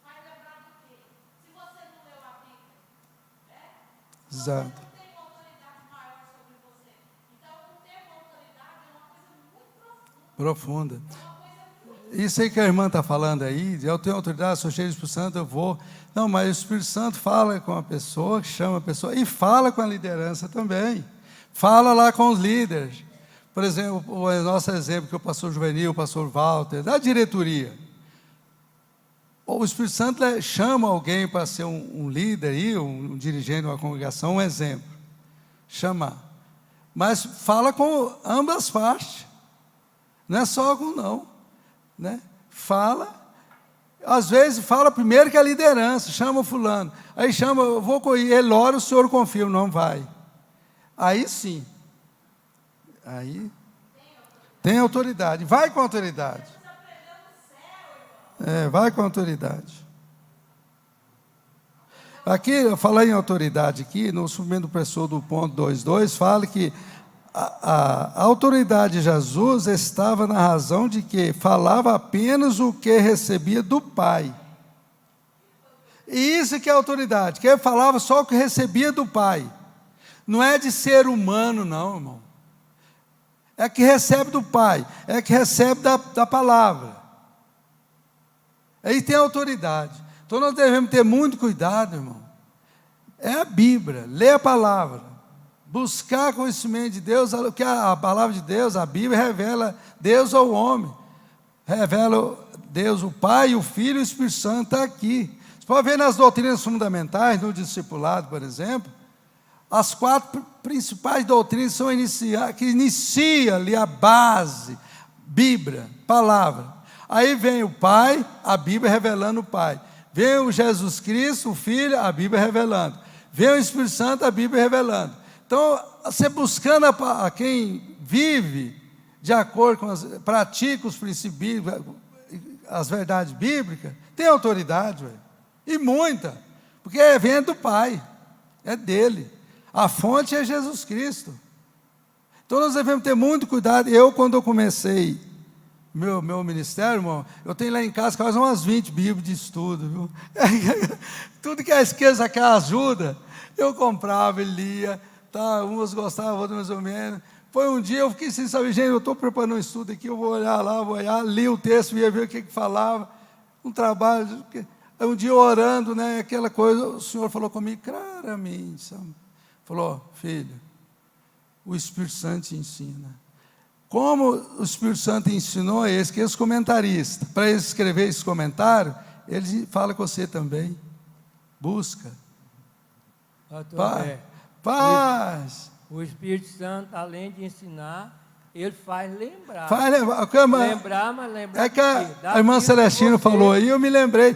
Vai lembrar do quê? Se você não leu a Bíblia, Exato. não tem uma autoridade maior sobre você. Então, não ter uma autoridade é uma coisa muito profunda. Profunda. Isso aí que a irmã está falando aí, eu tenho autoridade, sou cheio do Espírito Santo, eu vou. Não, mas o Espírito Santo fala com a pessoa, chama a pessoa, e fala com a liderança também. Fala lá com os líderes. Por exemplo, o nosso exemplo, que é o pastor Juvenil, o pastor Walter, da diretoria. O Espírito Santo chama alguém para ser um líder aí, um dirigente de uma congregação, um exemplo. Chamar. Mas fala com ambas partes. Não é só com não. Né? Fala, às vezes fala primeiro que a liderança, chama o fulano, aí chama, eu vou com ele, ora, o senhor confirma, não vai. Aí sim, aí tem autoridade, vai com autoridade. Vai com autoridade. Aqui, eu falei em autoridade aqui, no suplemento professor do ponto 2.2, fala que a autoridade de Jesus estava na razão de que falava apenas o que recebia do Pai. E isso que é autoridade, que ele falava só o que recebia do Pai. Não é de ser humano, não, irmão. É que recebe do Pai, é que recebe da palavra. Aí tem autoridade. Então nós devemos ter muito cuidado, irmão. É a Bíblia, lê a palavra. Buscar conhecimento de Deus, que a palavra de Deus, a Bíblia revela Deus ao homem, revela Deus, o Pai, o Filho e o Espírito Santo, está aqui. Você pode ver nas doutrinas fundamentais, no discipulado, por exemplo, as 4 principais doutrinas são que inicia ali a base, Bíblia, palavra. Aí vem o Pai, a Bíblia revelando o Pai. Vem o Jesus Cristo, o Filho, a Bíblia revelando. Vem o Espírito Santo, a Bíblia revelando. Então, você buscando a quem vive de acordo com pratica os princípios, as verdades bíblicas, tem autoridade, véio, e muita, porque vem do Pai, é dele, a fonte é Jesus Cristo. Então nós devemos ter muito cuidado. Quando eu comecei meu ministério, irmão, eu tenho lá em casa quase umas 20 Bíblias de estudo, viu? Tudo que a esquerda quer ajuda, eu comprava e lia. Tá, umas gostavam, outras mais ou menos. Foi um dia, eu fiquei sem saber, gente, eu estou preparando um estudo aqui, eu vou olhar lá, li o texto, ia ver o que falava, um trabalho. Aí um dia orando, né, aquela coisa, o Senhor falou comigo claramente, sabe? Falou, filho, o Espírito Santo te ensina. Como o Espírito Santo ensinou que os comentaristas, para eles escrever esse comentário, ele fala com você também. Busca. Paz. O Espírito Santo, além de ensinar, ele faz lembrar. Lembrar é que a irmã Celestina falou aí, eu me lembrei.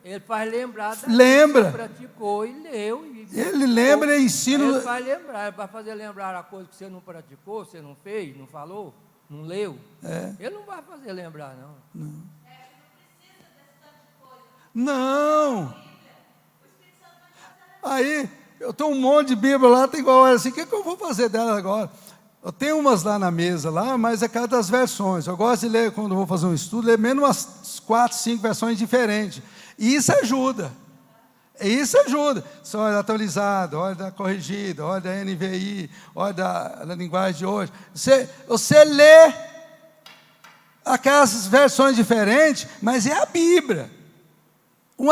Ele faz lembrar que você praticou e leu. Ele lembra e ensina. Ele vai lembrar, ele vai fazer lembrar a coisa que você não praticou, você não fez, não falou, não leu. Ele não vai fazer lembrar, não. Não. Aí, eu tenho um monte de Bíblia lá, tem igual assim, o que eu vou fazer dela agora? Eu tenho umas lá na mesa, mas é cada das versões. Eu gosto de ler, quando eu vou fazer um estudo, ler menos umas 4, 5 versões diferentes. E isso ajuda. Você olha atualizado, olha da corrigida, olha da NVI, olha da linguagem de hoje. Você lê aquelas versões diferentes, mas é a Bíblia.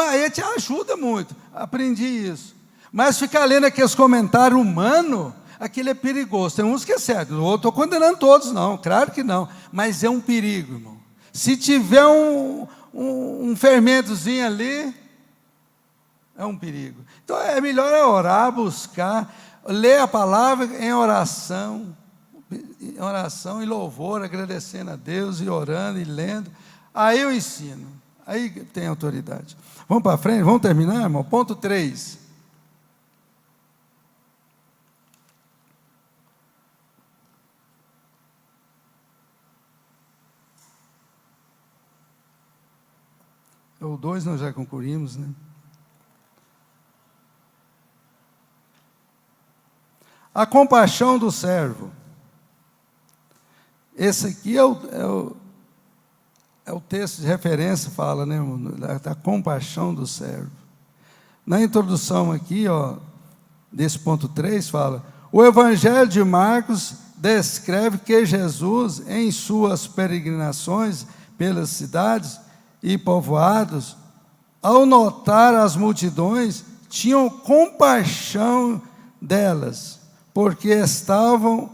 Aí te ajuda muito. Aprendi isso. Mas ficar lendo aqueles comentários humanos, aquilo é perigoso. Tem uns que é certo, eu estou condenando todos, não, claro que não. Mas é um perigo, irmão. Se tiver um fermentozinho ali, é um perigo. Então é melhor orar, buscar, ler a palavra em oração e louvor, agradecendo a Deus e orando e lendo. Aí eu ensino, aí tem autoridade. Vamos para frente, vamos terminar, irmão? Ponto 3. O 2 nós já concluímos, né? A compaixão do servo. Esse aqui o texto de referência, fala, né, da compaixão do servo. Na introdução aqui, desse ponto 3, fala: o Evangelho de Marcos descreve que Jesus, em suas peregrinações pelas cidades e povoados, ao notar as multidões, tinham compaixão delas, porque estavam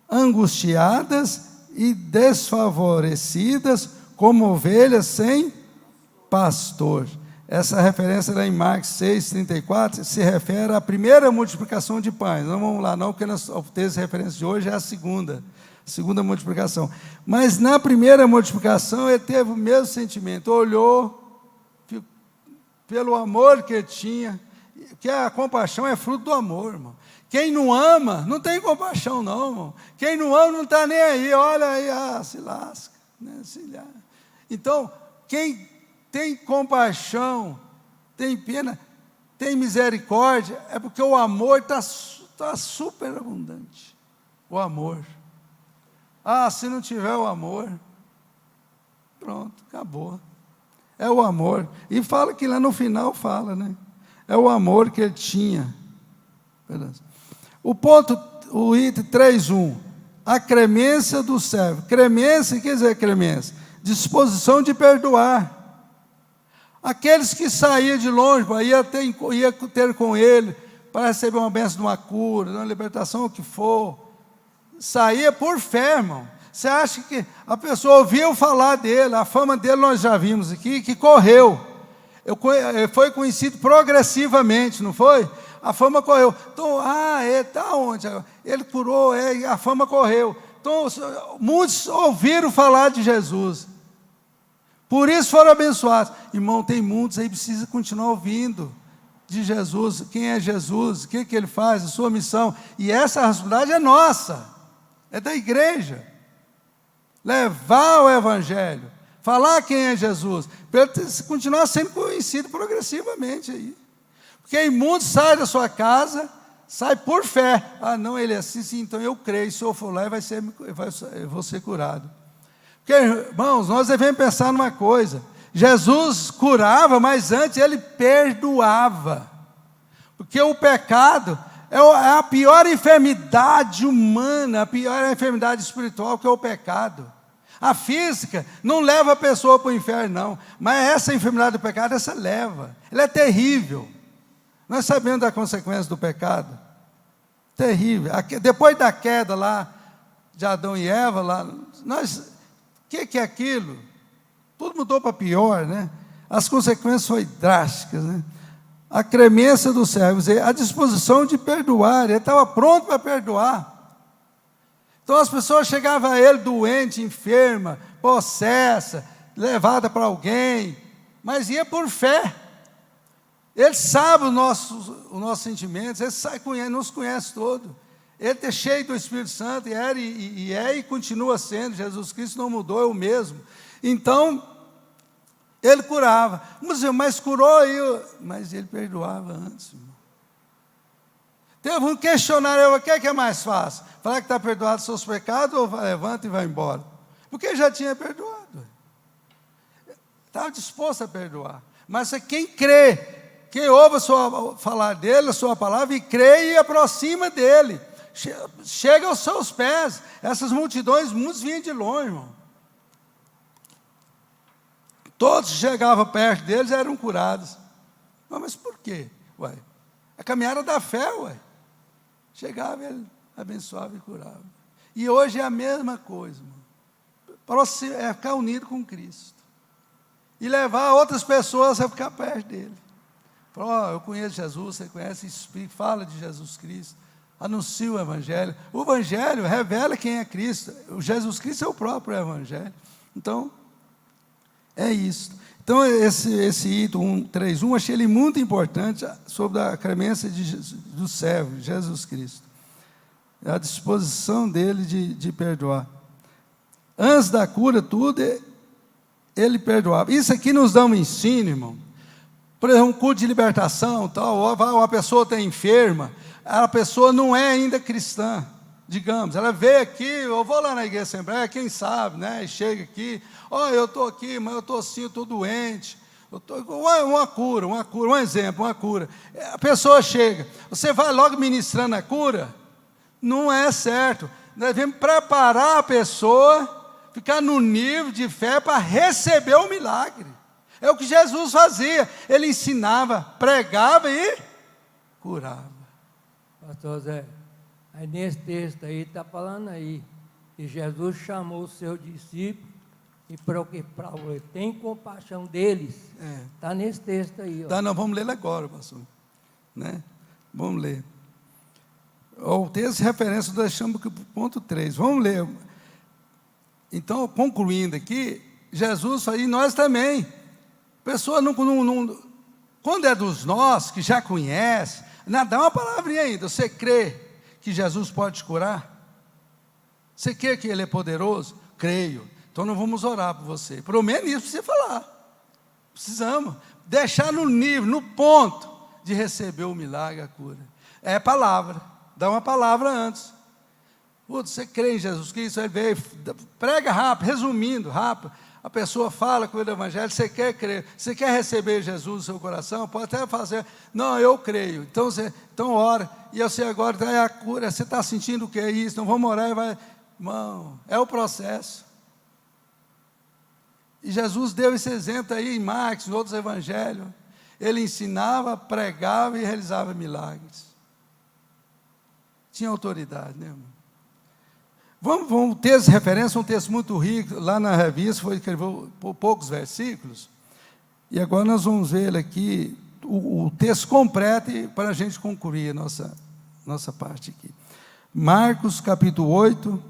angustiadas e desfavorecidas, como ovelhas sem pastor. Essa referência lá em Marcos 6,34 se refere à primeira multiplicação de pães. Não vamos lá não, porque o texto de referência de hoje é a segunda multiplicação. Mas na primeira multiplicação ele teve o mesmo sentimento, olhou pelo amor que tinha, que a compaixão é fruto do amor, irmão. Quem não ama, não tem compaixão não, irmão. Quem não ama não está nem aí, olha aí, se lasca, né? Então, quem tem compaixão, tem pena, tem misericórdia, é porque o amor está super abundante. O amor. Se não tiver o amor, pronto, acabou. É o amor. E fala que lá no final fala, né? É o amor que ele tinha. Beleza. O item 3.1, a cremência do servo. Cremência, o que quer dizer cremência? Disposição de perdoar. Aqueles que saíam de longe, ia ter com ele, para receber uma bênção de uma cura, de uma libertação, o que for, saía por fé, irmão. Você acha que a pessoa ouviu falar dele, a fama dele nós já vimos aqui, que correu. Foi conhecido progressivamente, não foi? A fama correu. Então, ele está onde? Ele curou, a fama correu. Então, muitos ouviram falar de Jesus. Por isso foram abençoados. Irmão, tem muitos aí que precisam continuar ouvindo de Jesus. Quem é Jesus? O que ele faz? A sua missão. E essa responsabilidade é nossa. É da igreja. Levar o Evangelho. Falar quem é Jesus. Para ele continuar sendo conhecido progressivamente aí. Porque muitos saem da sua casa, sai por fé. Não, ele é assim, sim, então eu creio. Se eu for lá, eu vou ser curado. Porque, irmãos, nós devemos pensar numa coisa. Jesus curava, mas antes ele perdoava. Porque o pecado é a pior enfermidade humana, a pior enfermidade espiritual, que é o pecado. A física não leva a pessoa para o inferno, não. Mas essa enfermidade do pecado, essa leva. Ela é terrível. Nós sabemos da consequência do pecado. Terrível. Depois da queda lá, de Adão e Eva, o que é aquilo? Tudo mudou para pior, né? As consequências foram drásticas, né? A cremência dos servos, a disposição de perdoar, ele estava pronto para perdoar. Então as pessoas chegavam a ele doente, enferma, possessa, levada para alguém, mas ia por fé. Ele sabe os nossos sentimentos, ele nos conhece todo. Ele é cheio do Espírito Santo, e continua sendo. Jesus Cristo não mudou, é o mesmo. Então, ele curava. Mas curou, mas ele perdoava antes, irmão. Teve um questionário, o que é mais fácil? Falar que está perdoado os seus pecados, ou levanta e vai embora? Porque ele já tinha perdoado. Estava disposto a perdoar. Mas quem crê, quem ouve falar dele, a sua palavra, e crê e aproxima dele, chega aos seus pés. Essas multidões, muitos vinham de longe, irmão. Todos que chegavam perto deles eram curados. Mas por quê? A caminhada da fé, Chegava, ele abençoava e curava. E hoje é a mesma coisa, irmão. É ficar unido com Cristo. E levar outras pessoas a ficar perto dele. Eu conheço Jesus, você conhece, explica, fala de Jesus Cristo. Anuncia o Evangelho. O Evangelho revela quem é Cristo. O Jesus Cristo é o próprio Evangelho. Então, é isso. Então, esse item 3.1, achei ele muito importante, sobre a cremência do servo, Jesus Cristo. A disposição dele de perdoar. Antes da cura, tudo, ele perdoava. Isso aqui nos dá um ensino, irmão. Por exemplo, um culto de libertação, uma pessoa está enferma, a pessoa não é ainda cristã. digamos, ela veio aqui, eu vou lá na igreja Assembleia, quem sabe, né? E chega aqui, eu estou aqui, mas eu estou assim, eu estou doente. Uma cura, um exemplo, uma cura. A pessoa chega, você vai logo ministrando a cura? Não é certo. Nós devemos preparar a pessoa, ficar no nível de fé para receber o milagre. É o que Jesus fazia. Ele ensinava, pregava e curava. Pastor Zé, aí nesse texto aí está falando aí que Jesus chamou os seus discípulos e para tem compaixão deles. Está nesse texto aí. Tá, nós vamos ler agora, pastor. Né? Vamos ler. O texto de referência nós deixamos para o ponto 3. Vamos ler. Então, concluindo aqui, Jesus aí, nós também. Pessoa não, quando é dos nós, que já conhece, dá uma palavrinha ainda. Você crê que Jesus pode te curar? Você crê que Ele é poderoso? Creio. Então, não vamos orar por você. Pelo menos isso precisa falar. Precisamos deixar no nível, no ponto de receber o milagre, a cura. É palavra. Dá uma palavra antes. Você crê em Jesus Cristo? Ele veio, prega rápido, resumindo, rápido. A pessoa fala com o Evangelho, você quer crer, você quer receber Jesus no seu coração? Pode até fazer, não, eu creio. Então ora, e você agora é a cura, você está sentindo o que é isso? Não vamos orar e vai. Irmão, é o processo. E Jesus deu esse exemplo aí em Marcos, em outros evangelhos. Ele ensinava, pregava e realizava milagres. Tinha autoridade, né, irmão? Vamos um texto de referência, um texto muito rico, lá na revista, foi escreveu poucos versículos, e agora nós vamos ver ele aqui, o texto completo, para a gente concluir a nossa parte aqui. Marcos, capítulo 8,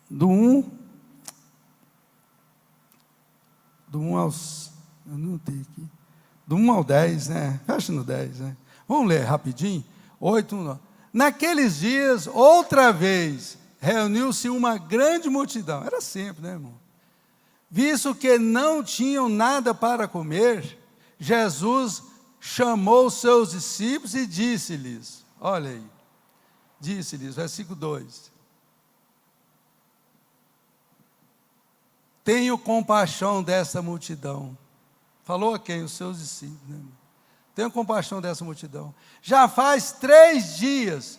do 1 aos, eu não tenho aqui, do 1 ao 10, né? Fecha no 10, né? Vamos ler rapidinho, 8, 1, 9. Naqueles dias, outra vez, reuniu-se uma grande multidão. Era sempre, né, irmão? Visto que não tinham nada para comer, Jesus chamou os seus discípulos e disse-lhes, olha aí, disse-lhes, versículo 2. Tenho compaixão dessa multidão. Falou a quem? Os seus discípulos, né, irmão? Tenho compaixão dessa multidão. Já faz 3 dias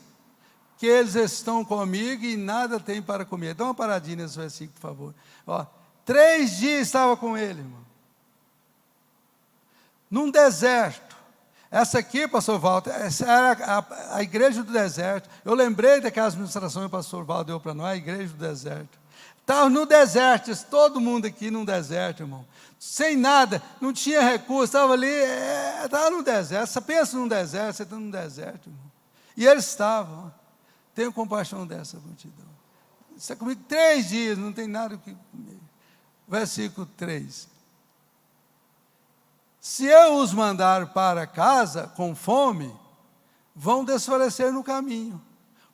que eles estão comigo e nada tem para comer. Dá uma paradinha nesse versículo, por favor. 3 dias estava com ele, irmão. Num deserto. Essa aqui, pastor Walter, essa era a igreja do deserto. Eu lembrei daquelas ministrações que o pastor Walter deu para nós, a igreja do deserto. Estava no deserto, todo mundo aqui num deserto, irmão. Sem nada, não tinha recurso, estava ali, estava no deserto. Você pensa num deserto, você está num deserto, irmão. E eles estavam, tenho compaixão dessa multidão. Está comigo 3 dias, não tem nada o que comer. Versículo 3. Se eu os mandar para casa com fome, vão desfalecer no caminho,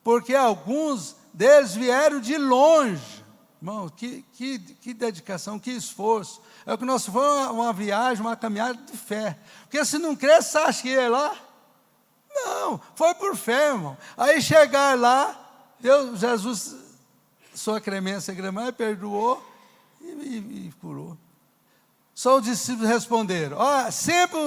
porque alguns deles vieram de longe. Irmão, que dedicação, que esforço. É o que nós fomos uma viagem, uma caminhada de fé. Porque se não crer, você acha que ia lá? Não, foi por fé, irmão. Aí chegar lá, Jesus, sua clemência grande, perdoou e curou. Só os discípulos responderam, sempre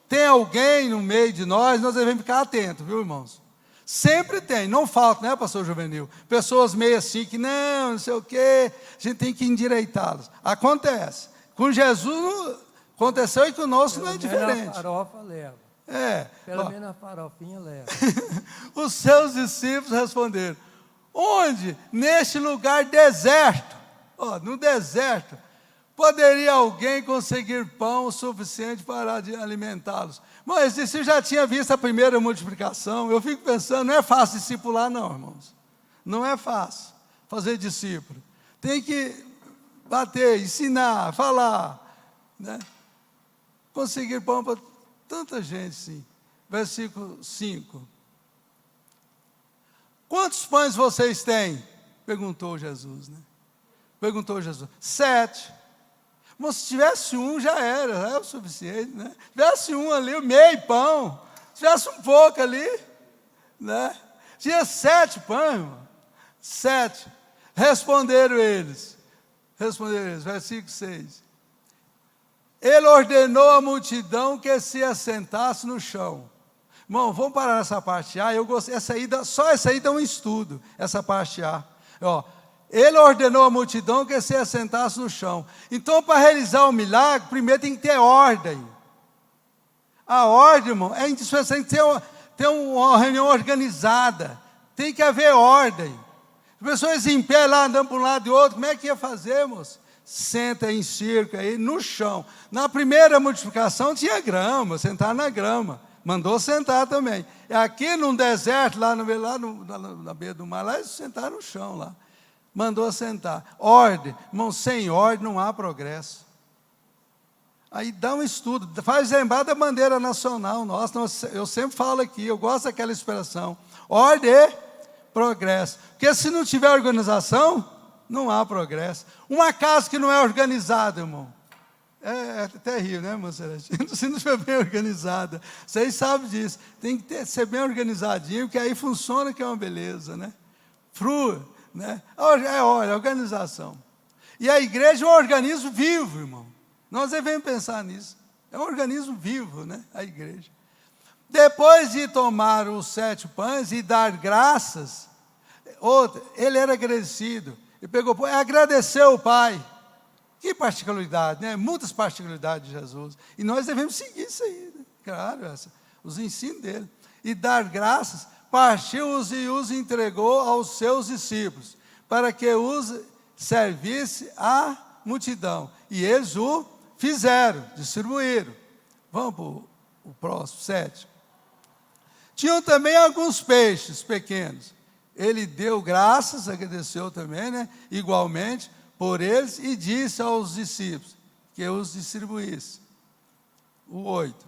tem alguém no meio de nós devemos ficar atentos, viu, irmãos? Sempre tem, não falta, né, pastor Juvenil? Pessoas meio assim, que não sei o quê, a gente tem que endireitá-los. Acontece. Com Jesus aconteceu e conosco não é diferente. A farofa leva. Pelo menos a farofinha leva. Os seus discípulos responderam, onde? Neste lugar deserto, no deserto, poderia alguém conseguir pão o suficiente para alimentá-los? Mas esse discípulo já tinha visto a primeira multiplicação. Eu fico pensando, não é fácil discipular não, irmãos. Não é fácil fazer discípulo. Tem que bater, ensinar, falar, né? Conseguir pão para tanta gente, sim. Versículo 5. Quantos pães vocês têm? Perguntou Jesus, né? Perguntou Jesus. 7. Mas se tivesse um, já era o suficiente, né? Se tivesse um ali, meio pão, se tivesse um pouco ali, né? Tinha 7 pães, irmão. 7. Responderam eles, versículo 6. Ele ordenou à multidão que se assentasse no chão. Irmão, vamos parar nessa parte A. Eu gostei, só essa aí dá um estudo, essa parte A. Ó, ele ordenou à multidão que se assentasse no chão. Então, para realizar o milagre, primeiro tem que ter ordem. A ordem, irmão, é indispensável. Tem que ter uma reunião organizada. Tem que haver ordem. As pessoas em pé lá, andando para um lado e outro, como é que ia fazer, moço? Senta em círculo aí, no chão. Na primeira multiplicação tinha grama, sentar na grama. Mandou sentar também. E aqui num deserto, na beira do mar, lá eles sentaram no chão lá. Mandou sentar. Ordem. Irmão, sem ordem não há progresso. Aí dá um estudo, faz lembrar da bandeira nacional nossa. Eu sempre falo aqui, eu gosto daquela expressão. Ordem e progresso. Porque se não tiver organização, não há progresso. Uma casa que não é organizada, irmão, é terrível, né, irmão Celestino? Se não estiver bem organizada, vocês sabem disso. Tem que ser bem organizadinho, porque aí funciona, que é uma beleza, né? Flui, né? Olha, organização. E a igreja é um organismo vivo, irmão. Nós devemos pensar nisso. É um organismo vivo, né? A igreja. Depois de tomar os 7 pães e dar graças, ele era agradecido. Ele pegou, agradeceu o Pai. Que particularidade, né? Muitas particularidades de Jesus. E nós devemos seguir isso aí, né? Claro, os ensinos dele. E dar graças, partiu-os e os entregou aos seus discípulos, para que os servisse à multidão. E eles o fizeram, distribuíram. Vamos para o próximo, 7. Tinham também alguns peixes pequenos. Ele deu graças, agradeceu também, né? Igualmente, por eles, e disse aos discípulos que os distribuísse. O 8.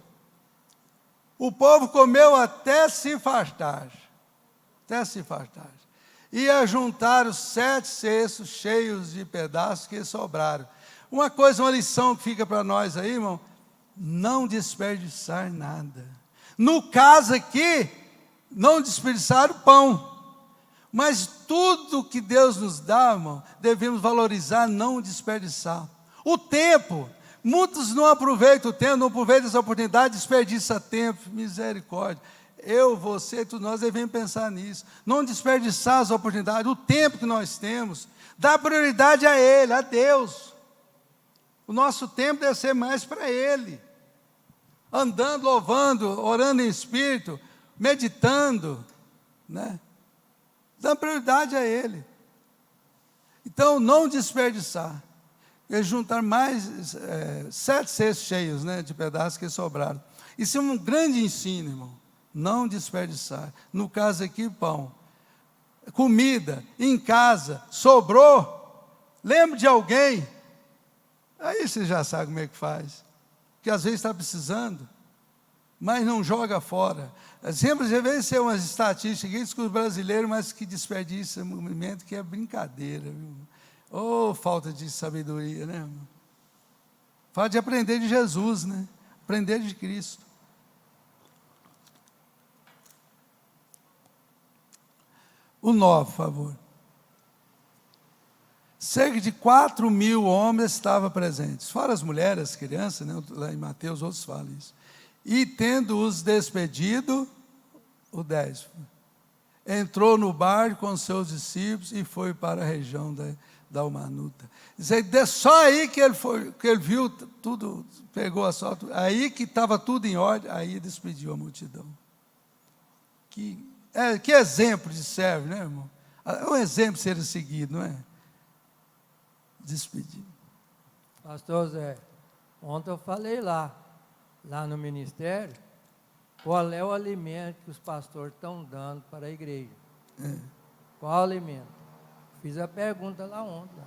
O povo comeu até se fartar. Até se fartar. E ajuntaram 7 cestos cheios de pedaços que sobraram. Uma lição que fica para nós aí, irmão, não desperdiçar nada. No caso aqui, não desperdiçar o pão. Mas tudo que Deus nos dá, irmão, devemos valorizar, não desperdiçar. O tempo, muitos não aproveitam o tempo, não aproveitam essa oportunidade, desperdiça tempo, misericórdia. Você, todos nós devemos pensar nisso. Não desperdiçar as oportunidades, o tempo que nós temos, dar prioridade a Ele, a Deus. O nosso tempo deve ser mais para Ele. Andando, louvando, orando em espírito, meditando, né? Dando prioridade a Ele. Então, não desperdiçar. Eles juntaram mais 7 cestos cheios, né, de pedaços que sobraram. Isso é um grande ensino, irmão. Não desperdiçar. No caso aqui, pão. Comida, em casa, sobrou. Lembra de alguém? Aí você já sabe como é que faz. Porque às vezes está precisando, mas não joga fora. Sempre deve ser umas estatísticas que os brasileiros, mas que desperdiçam o movimento, que é brincadeira. Viu? Falta de sabedoria, né, irmão? Falta de aprender de Jesus, né? Aprender de Cristo. O 9, por favor. Cerca de 4.000 homens estavam presentes, fora as mulheres, as crianças, né? Lá em Mateus, outros falam isso. E tendo-os despedido, o 10, entrou no barco com seus discípulos e foi para a região da Dalmanuta. Só aí que ele viu tudo, pegou a sorte, aí que estava tudo em ordem, aí despediu a multidão. Que exemplo de servo, né, irmão? É um exemplo de ser seguido, não é? Despedir. Pastor Zé, ontem eu falei lá no ministério, qual é o alimento que os pastores estão dando para a igreja. Qual alimento? Fiz a pergunta lá ontem.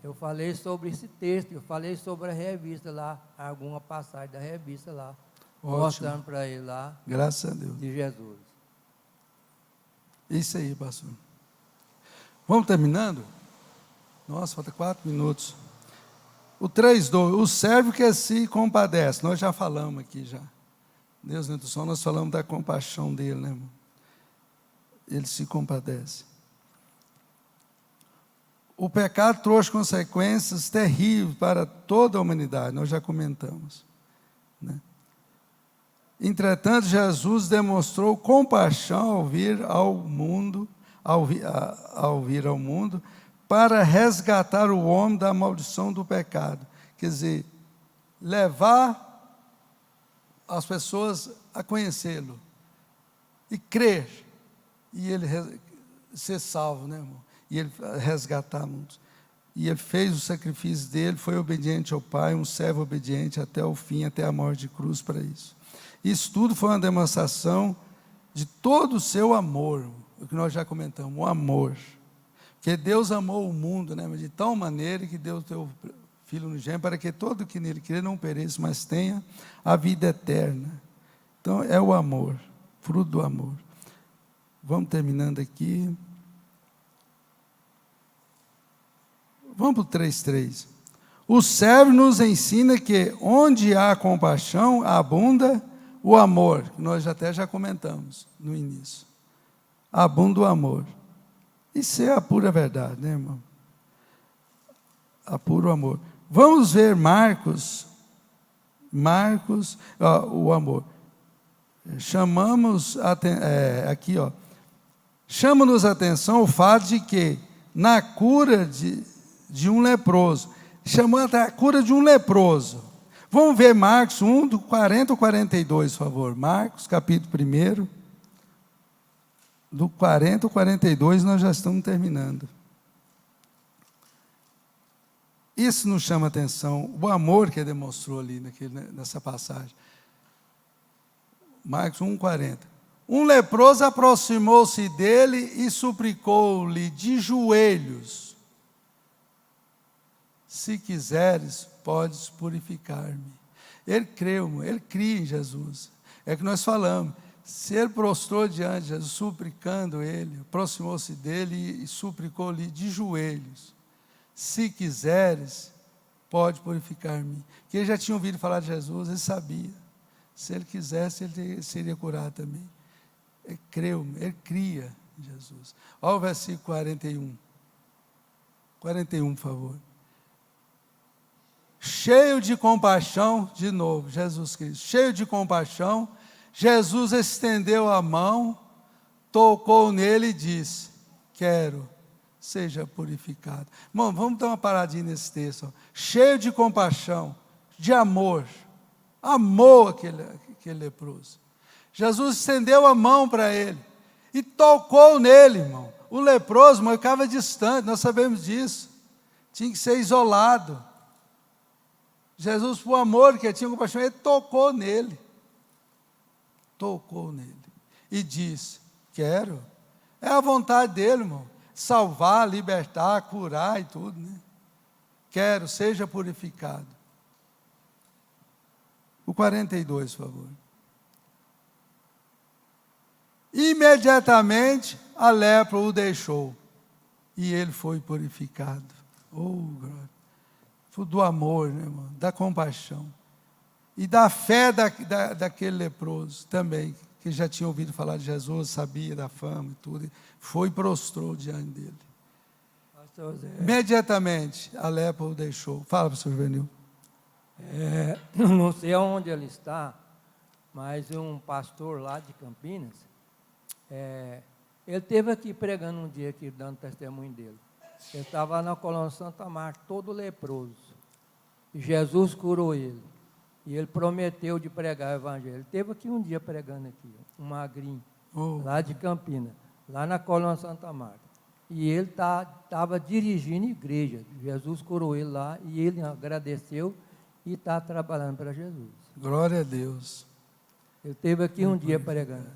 Eu falei sobre esse texto, eu falei sobre a revista lá, alguma passagem da revista lá, mostrando para ele lá. Graças a Deus. De Jesus. Isso aí, pastor. Vamos terminando? Nossa, falta 4 minutos. O 3:2, o servo que se compadece. Nós já falamos aqui já. Deus na introdução, nós falamos da compaixão dele, né, irmão? ele se compadece. O pecado trouxe consequências terríveis para toda a humanidade, nós já comentamos, né? Entretanto, Jesus demonstrou compaixão ao vir ao mundo, para resgatar o homem da maldição do pecado. Quer dizer, levar as pessoas a conhecê-lo e crer, e ele ser salvo, né, irmão? E ele resgatar muitos. E ele fez o sacrifício dele, foi obediente ao Pai, um servo obediente até o fim, até a morte de cruz para isso. Isso tudo foi uma demonstração de todo o seu amor, o que nós já comentamos, o amor. Porque Deus amou o mundo, né, de tal maneira que deu o teu Filho unigênito, para que todo que nele crê não pereça, mas tenha a vida eterna. Então, é o amor, fruto do amor. Vamos terminando aqui. Vamos para o 3:3. O servo nos ensina que onde há compaixão, abunda o amor, que nós até já comentamos no início. Abunda o amor. Isso é a pura verdade, né, irmão? A puro amor. Vamos ver Marcos, o amor. Chama-nos a atenção o fato de que na cura de um leproso, chamando a cura de um leproso. Vamos ver Marcos 1, do 40 ao 42, por favor. Marcos, capítulo 1, do 40 ao 42, nós já estamos terminando. Isso nos chama a atenção, o amor que ele demonstrou ali nessa passagem. Marcos 1, 40. Um leproso aproximou-se dele e suplicou-lhe de joelhos: se quiseres, podes purificar-me. Ele creu, ele cria em Jesus. É que nós falamos, se ele prostrou diante de Jesus, suplicando ele, aproximou-se dele e suplicou-lhe de joelhos: se quiseres, pode purificar-me. Que ele já tinha ouvido falar de Jesus, ele sabia. Se ele quisesse, ele seria curado também. Ele creu, ele cria em Jesus. Olha o versículo 41. 41, por favor. Cheio de compaixão, de novo, Jesus Cristo, cheio de compaixão, Jesus estendeu a mão, tocou nele e disse: quero, seja purificado. Irmão, vamos dar uma paradinha nesse texto. Ó. Cheio de compaixão, de amor, amou aquele leproso. Jesus estendeu a mão para ele e tocou nele, irmão. O leproso, irmão, ficava distante, nós sabemos disso. Tinha que ser isolado. Jesus, por amor que tinha compaixão, ele tocou nele. Tocou nele. E disse: quero. É a vontade dele, irmão. Salvar, libertar, curar e tudo, né? Quero, seja purificado. O 42, por favor. Imediatamente a lepra o deixou e ele foi purificado. Oh, glória. Do amor, né, irmão? Da compaixão e da fé daquele leproso também, que já tinha ouvido falar de Jesus, sabia da fama e tudo, foi e prostrou diante dele. Imediatamente a lepra o deixou. Fala, pastor Juvenil. Não sei onde ele está, mas um pastor lá de Campinas, ele esteve aqui pregando um dia, aqui, dando testemunho dele. Ele estava na Colônia Santa Marta, todo leproso. E Jesus curou ele. E ele prometeu de pregar o evangelho. Ele esteve aqui um dia pregando aqui, um magrinho, lá de Campinas, lá na Colônia Santa Marta. E ele estava dirigindo igreja. Jesus curou ele lá e ele agradeceu e está trabalhando para Jesus. Glória a Deus. Ele esteve aqui um dia pregando.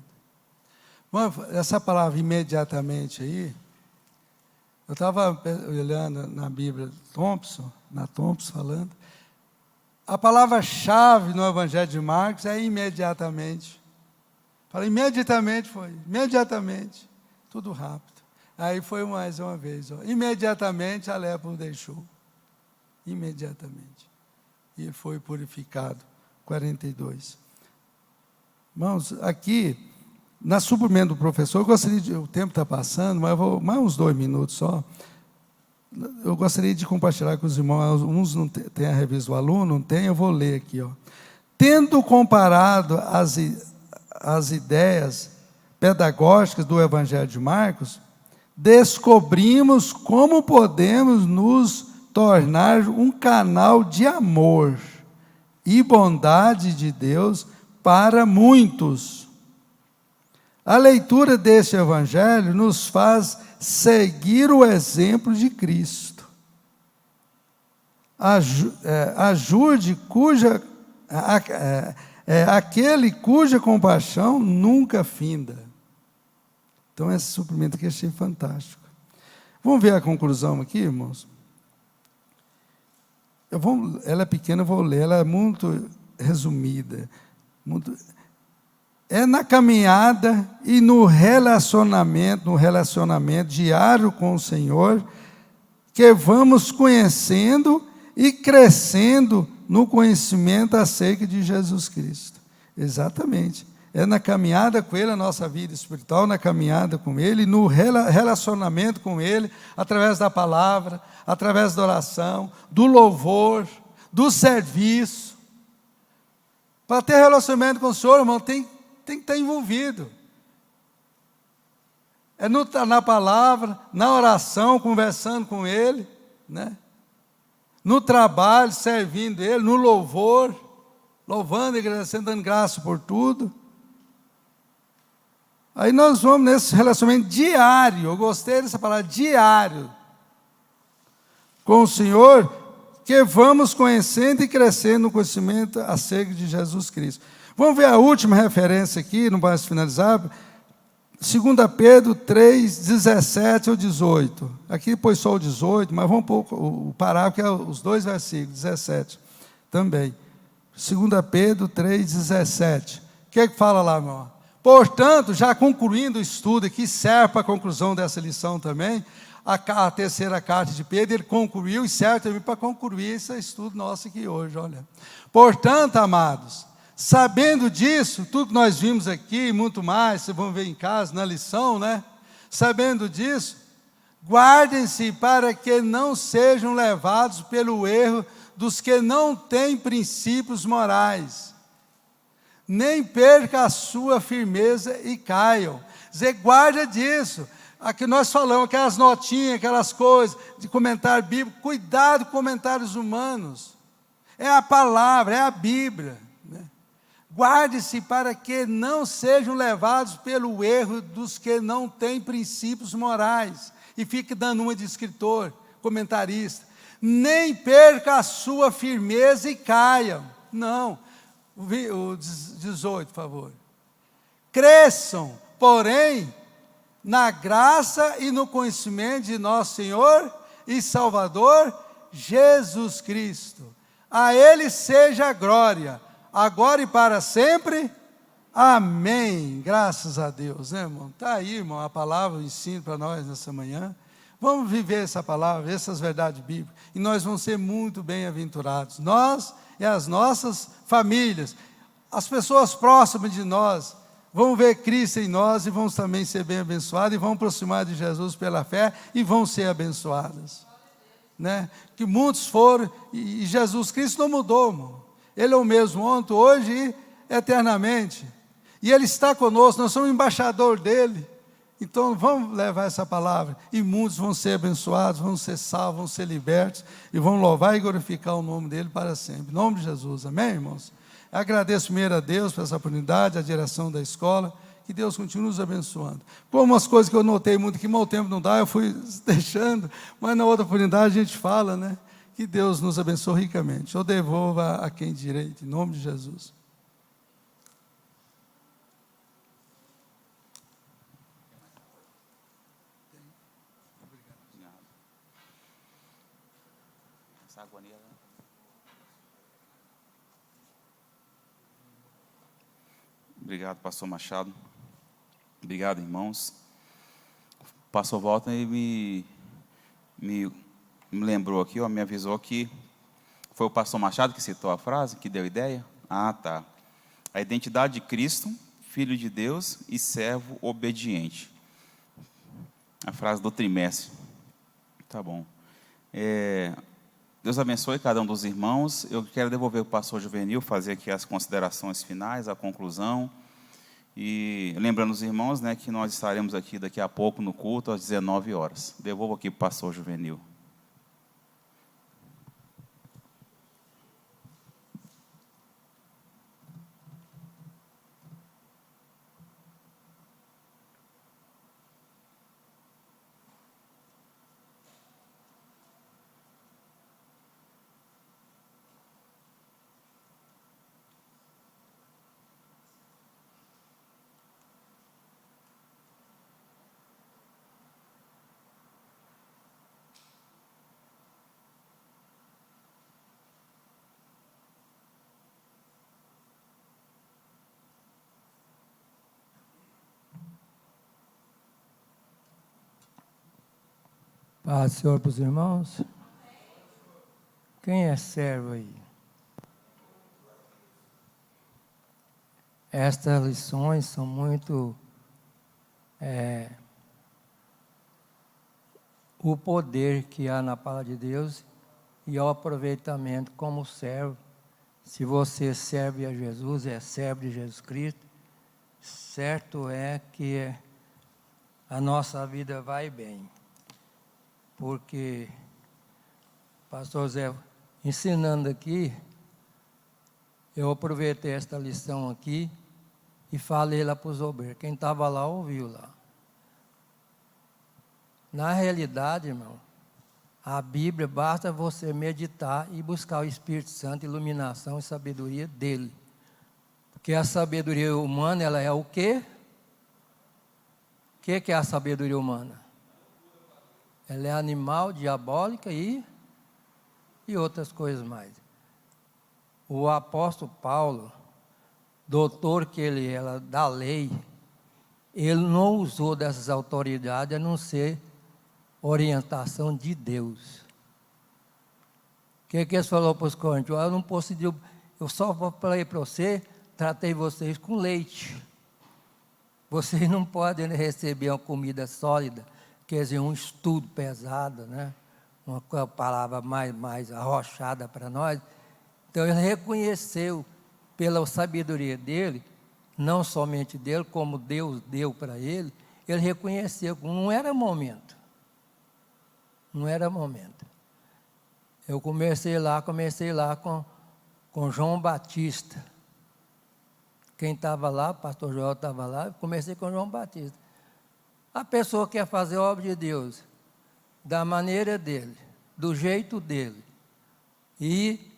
Essa palavra imediatamente aí, eu estava olhando na Bíblia na Thompson falando, a palavra-chave no Evangelho de Marcos é imediatamente. Fala, imediatamente foi, imediatamente, tudo rápido. Aí foi mais uma vez, imediatamente a lepra o deixou, imediatamente. E ele foi purificado, 42. Irmãos, aqui Na suplemento do professor, eu gostaria de, o tempo está passando, mas eu vou mais uns 2 minutos só. Eu gostaria de compartilhar com os irmãos, uns não têm a revista do aluno, não tem, eu vou ler aqui. Tendo comparado as ideias pedagógicas do Evangelho de Marcos, descobrimos como podemos nos tornar um canal de amor e bondade de Deus para muitos. A leitura deste Evangelho nos faz seguir o exemplo de Cristo. Ajude aquele cuja compaixão nunca finda. Então, esse suplemento aqui eu achei fantástico. Vamos ver a conclusão aqui, irmãos? Ela é pequena, eu vou ler, ela é muito resumida. É na caminhada e no relacionamento diário com o Senhor, que vamos conhecendo e crescendo no conhecimento acerca de Jesus Cristo. Exatamente. É na caminhada com Ele, a nossa vida espiritual, na caminhada com Ele, no relacionamento com Ele, através da palavra, através da oração, do louvor, do serviço. Para ter relacionamento com o Senhor, irmão, tem que estar envolvido. É na palavra, na oração, conversando com Ele, né? No trabalho, servindo Ele, no louvor, louvando e agradecendo, dando graça por tudo. Aí nós vamos nesse relacionamento diário, eu gostei dessa palavra, diário, com o Senhor, que vamos conhecendo e crescendo no conhecimento acerca de Jesus Cristo. Vamos ver a última referência aqui, não vai finalizar, 2 Pedro 3, 17 ao 18. Aqui pôs só o 18, mas vamos pôr o parágrafo, que é os 2 versículos, 17 também. 2 Pedro 3, 17. O que é que fala lá, meu irmão? Portanto, já concluindo o estudo aqui, serve para a conclusão dessa lição também, a terceira carta de Pedro, ele concluiu e serve também para concluir esse estudo nosso aqui hoje, olha. Portanto, amados, sabendo disso, tudo que nós vimos aqui, muito mais, vocês vão ver em casa, na lição, né? Sabendo disso, guardem-se para que não sejam levados pelo erro dos que não têm princípios morais, nem perca a sua firmeza e caiam. Dizer, guarda disso. Aqui nós falamos, aquelas notinhas, aquelas coisas, de comentário bíblico, cuidado com comentários humanos. É a palavra, é a Bíblia. Né? Guarde-se para que não sejam levados pelo erro dos que não têm princípios morais. E fique dando uma de escritor, comentarista. Nem perca a sua firmeza e caiam. Não. O 18, por favor. Cresçam, porém, na graça e no conhecimento de nosso Senhor e Salvador, Jesus Cristo. A Ele seja a glória, agora e para sempre. Amém. Graças a Deus, né, irmão? Está aí, irmão, a palavra, o ensino para nós nessa manhã. Vamos viver essa palavra, essas verdades bíblicas, e nós vamos ser muito bem-aventurados. Nós e as nossas famílias, as pessoas próximas de nós, vão ver Cristo em nós e vão também ser bem abençoados, e vão aproximar de Jesus pela fé, e vão ser abençoadas. Né? Que muitos foram, e Jesus Cristo não mudou, irmão. Ele é o mesmo ontem, hoje e eternamente. E Ele está conosco, nós somos embaixador dEle. Então, vamos levar essa palavra, e muitos vão ser abençoados, vão ser salvos, vão ser libertos, e vão louvar e glorificar o nome dEle para sempre. Em nome de Jesus, amém, irmãos? Eu agradeço primeiro a Deus por essa oportunidade, a direção da escola, que Deus continue nos abençoando. Como as coisas que eu notei muito, que mau tempo não dá, eu fui deixando, mas na outra oportunidade a gente fala, né? Que Deus nos abençoe ricamente. Eu devolvo a quem direito, em nome de Jesus. Obrigado, pastor Machado. Obrigado, irmãos. O pastor Walter me lembrou aqui, me avisou que foi o pastor Machado que citou a frase, que deu ideia. Ah, tá. A identidade de Cristo filho de Deus e servo obediente. A frase do trimestre. Tá bom. Deus abençoe cada um dos irmãos. Eu quero devolver para o pastor Juvenil, fazer aqui as considerações finais, a conclusão. E lembrando os irmãos, né, que nós estaremos aqui daqui a pouco no culto, às 19 horas. Devolvo aqui para o pastor Juvenil. Paz do Senhor para os irmãos. Quem é servo aí? Estas lições são muito o poder que há na palavra de Deus e o aproveitamento como servo. Se você serve a Jesus, é servo de Jesus Cristo, certo é que a nossa vida vai bem. Porque pastor Zé ensinando aqui, eu aproveitei esta lição aqui e falei lá para os obreiros. Quem estava lá ouviu lá. Na realidade, irmão, a Bíblia basta você meditar e buscar o Espírito Santo, iluminação e sabedoria dele. Porque a sabedoria humana, ela é o quê? O que é a sabedoria humana? Ela é animal, diabólica e outras coisas mais. O apóstolo Paulo, doutor que ele era da lei, ele não usou dessas autoridades a não ser orientação de Deus. O que ele falou para os coríntios? Eu não posso, eu só falei para você, tratei vocês com leite. Vocês não podem receber uma comida sólida, quer dizer, um estudo pesado, né? Uma palavra mais arrochada para nós. Então, ele reconheceu, pela sabedoria dele, não somente dele, como Deus deu para ele, ele reconheceu que não era momento. Não era momento. Eu comecei lá com João Batista. Quem estava lá, o pastor Joel estava lá, eu comecei com João Batista. A pessoa quer fazer a obra de Deus da maneira dele, do jeito dele, e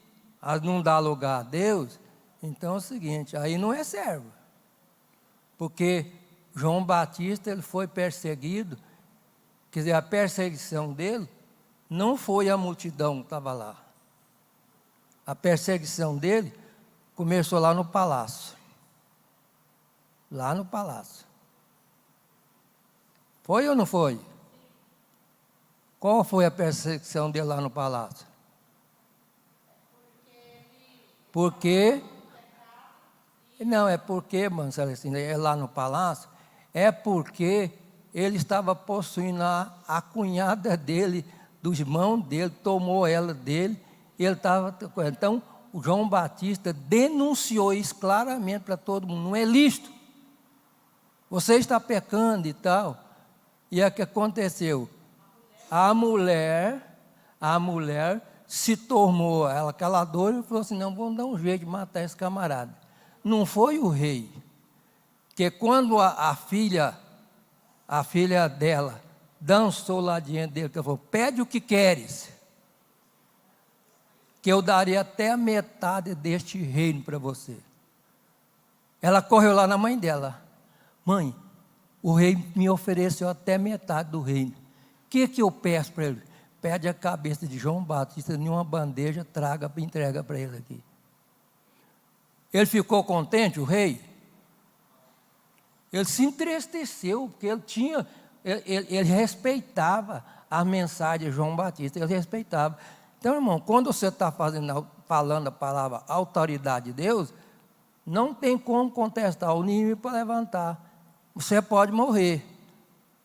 não dá lugar a Deus, então é o seguinte, aí não é servo. Porque João Batista, ele foi perseguido, quer dizer, a perseguição dele não foi a multidão que estava lá. A perseguição dele começou lá no palácio. Lá no palácio. Foi ou não foi? Qual foi a perseguição dele lá no palácio? Porque... Não, é porque, mano Celestina, é lá no palácio, é porque ele estava possuindo a cunhada dele, dos irmãos dele, tomou ela dele, e ele estava... Então, o João Batista denunciou isso claramente para todo mundo, não é lícito. Você está pecando e tal. E é que aconteceu? A mulher se tornou ela caladora e falou assim, não, vamos dar um jeito de matar esse camarada. Não foi o rei. Porque quando a filha dela dançou lá diante dele, que ela falou, pede o que queres, que eu daria até a metade deste reino para você. Ela correu lá na mãe dela. Mãe, o rei me ofereceu até metade do reino. O que eu peço para ele? Pede a cabeça de João Batista em uma bandeja, entrega para ele aqui. Ele ficou contente, o rei? Ele se entristeceu, porque ele respeitava a mensagem de João Batista, ele respeitava. Então, irmão, quando você está falando a palavra autoridade de Deus, Não tem como contestar o inimigo para levantar. Você pode morrer,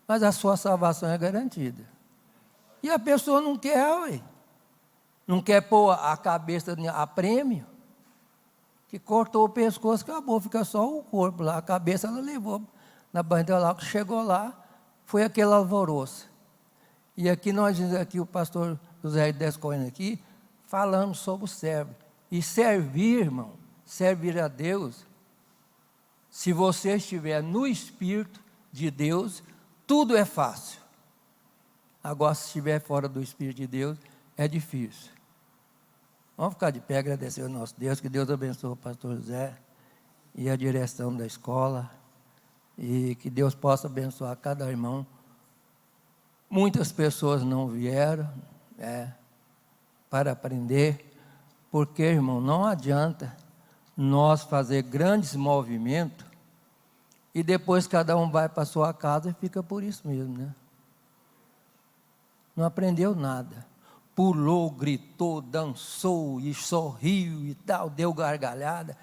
mas a sua salvação é garantida. E a pessoa não quer, ué. Não quer pôr a cabeça a prêmio, que cortou o pescoço, acabou, fica só o corpo lá. A cabeça ela levou na bandeira lá, que chegou lá, foi aquele alvoroço. E aqui aqui o pastor José Descoindo aqui, falando sobre o servo. E servir, irmão, servir a Deus, se você estiver no Espírito de Deus, tudo é fácil. Agora, se estiver fora do Espírito de Deus, é difícil. Vamos ficar de pé, agradecer ao nosso Deus, que Deus abençoe o pastor José e a direção da escola, e que Deus possa abençoar cada irmão. Muitas pessoas não vieram para aprender, porque, irmão, não adianta nós fazer grandes movimentos e depois cada um vai para a sua casa e fica por isso mesmo, né? Não aprendeu nada. Pulou, gritou, dançou e sorriu e tal, deu gargalhada.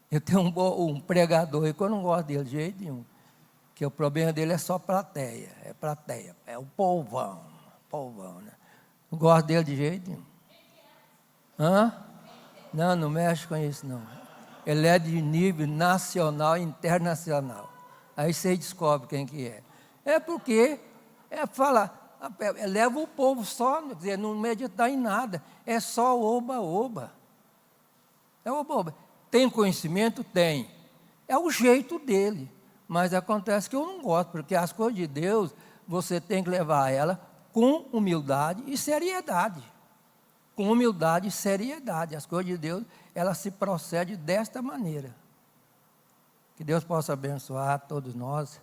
Eu tenho um pregador aí que eu não gosto dele de jeito nenhum, que o problema dele é só plateia, é o povão, né? Não gosto dele de jeito nenhum. Hã? Não mexe com isso não. Ele é de nível nacional e internacional. Aí você descobre quem que é. É porque, leva o povo só, quer dizer, não meditar em nada. É só oba-oba. É oba-oba. Tem conhecimento? Tem. É o jeito dele. Mas acontece que eu não gosto, porque as coisas de Deus, você tem que levar ela com humildade e seriedade. Com humildade e seriedade. As coisas de Deus, ela se procede desta maneira. Que Deus possa abençoar todos nós.